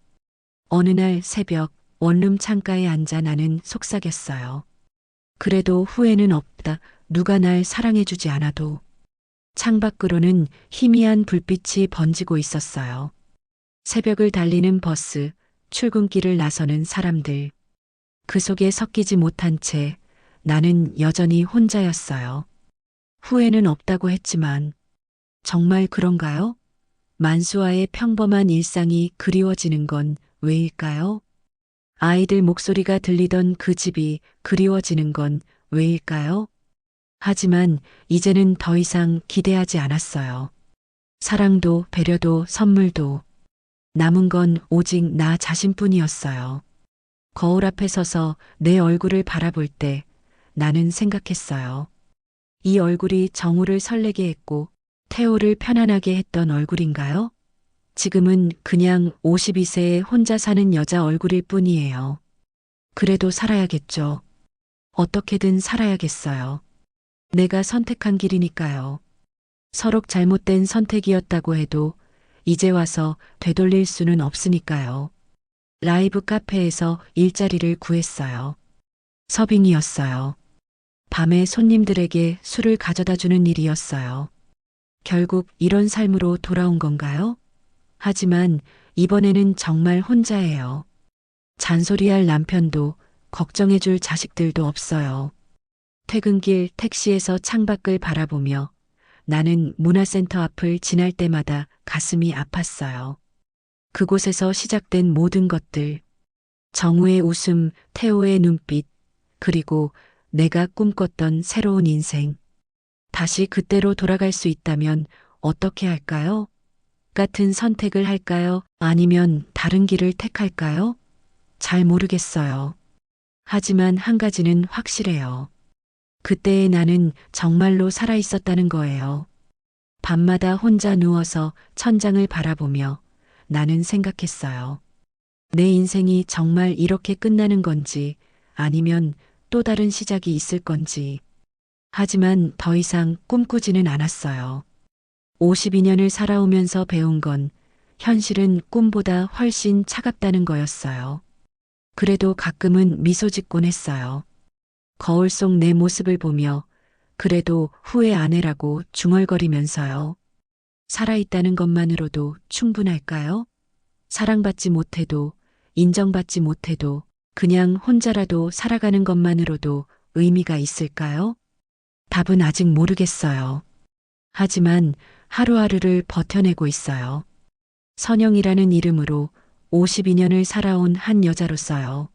어느 날 새벽 원룸 창가에 앉아 나는 속삭였어요. 그래도 후회는 없다. 누가 날 사랑해주지 않아도. 창밖으로는 희미한 불빛이 번지고 있었어요. 새벽을 달리는 버스, 출근길을 나서는 사람들. 그 속에 섞이지 못한 채 나는 여전히 혼자였어요. 후회는 없다고 했지만 정말 그런가요? 만수와의 평범한 일상이 그리워지는 건 왜일까요? 아이들 목소리가 들리던 그 집이 그리워지는 건 왜일까요? 하지만 이제는 더 이상 기대하지 않았어요. 사랑도 배려도 선물도 남은 건 오직 나 자신뿐이었어요. 거울 앞에 서서 내 얼굴을 바라볼 때 나는 생각했어요. 이 얼굴이 정우를 설레게 했고 태호를 편안하게 했던 얼굴인가요? 지금은 그냥 52세에 혼자 사는 여자 얼굴일 뿐이에요. 그래도 살아야겠죠. 어떻게든 살아야겠어요. 내가 선택한 길이니까요. 서로 잘못된 선택이었다고 해도 이제 와서 되돌릴 수는 없으니까요. 라이브 카페에서 일자리를 구했어요. 서빙이었어요. 밤에 손님들에게 술을 가져다 주는 일이었어요. 결국 이런 삶으로 돌아온 건가요? 하지만 이번에는 정말 혼자예요. 잔소리할 남편도 걱정해줄 자식들도 없어요. 퇴근길 택시에서 창밖을 바라보며 나는 문화센터 앞을 지날 때마다 가슴이 아팠어요. 그곳에서 시작된 모든 것들, 정우의 웃음, 태호의 눈빛, 그리고 내가 꿈꿨던 새로운 인생. 다시 그때로 돌아갈 수 있다면 어떻게 할까요? 같은 선택을 할까요? 아니면 다른 길을 택할까요? 잘 모르겠어요. 하지만 한 가지는 확실해요. 그때의 나는 정말로 살아 있었다는 거예요. 밤마다 혼자 누워서 천장을 바라보며 나는 생각했어요. 내 인생이 정말 이렇게 끝나는 건지 아니면 또 다른 시작이 있을 건지. 하지만 더 이상 꿈꾸지는 않았어요. 52년을 살아오면서 배운 건 현실은 꿈보다 훨씬 차갑다는 거였어요. 그래도 가끔은 미소 짓곤 했어요. 거울 속 내 모습을 보며 그래도 후회 안 해라고 중얼거리면서요. 살아있다는 것만으로도 충분할까요? 사랑받지 못해도, 인정받지 못해도, 그냥 혼자라도 살아가는 것만으로도 의미가 있을까요? 답은 아직 모르겠어요. 하지만 하루하루를 버텨내고 있어요. 선영이라는 이름으로 52년을 살아온 한 여자로서요.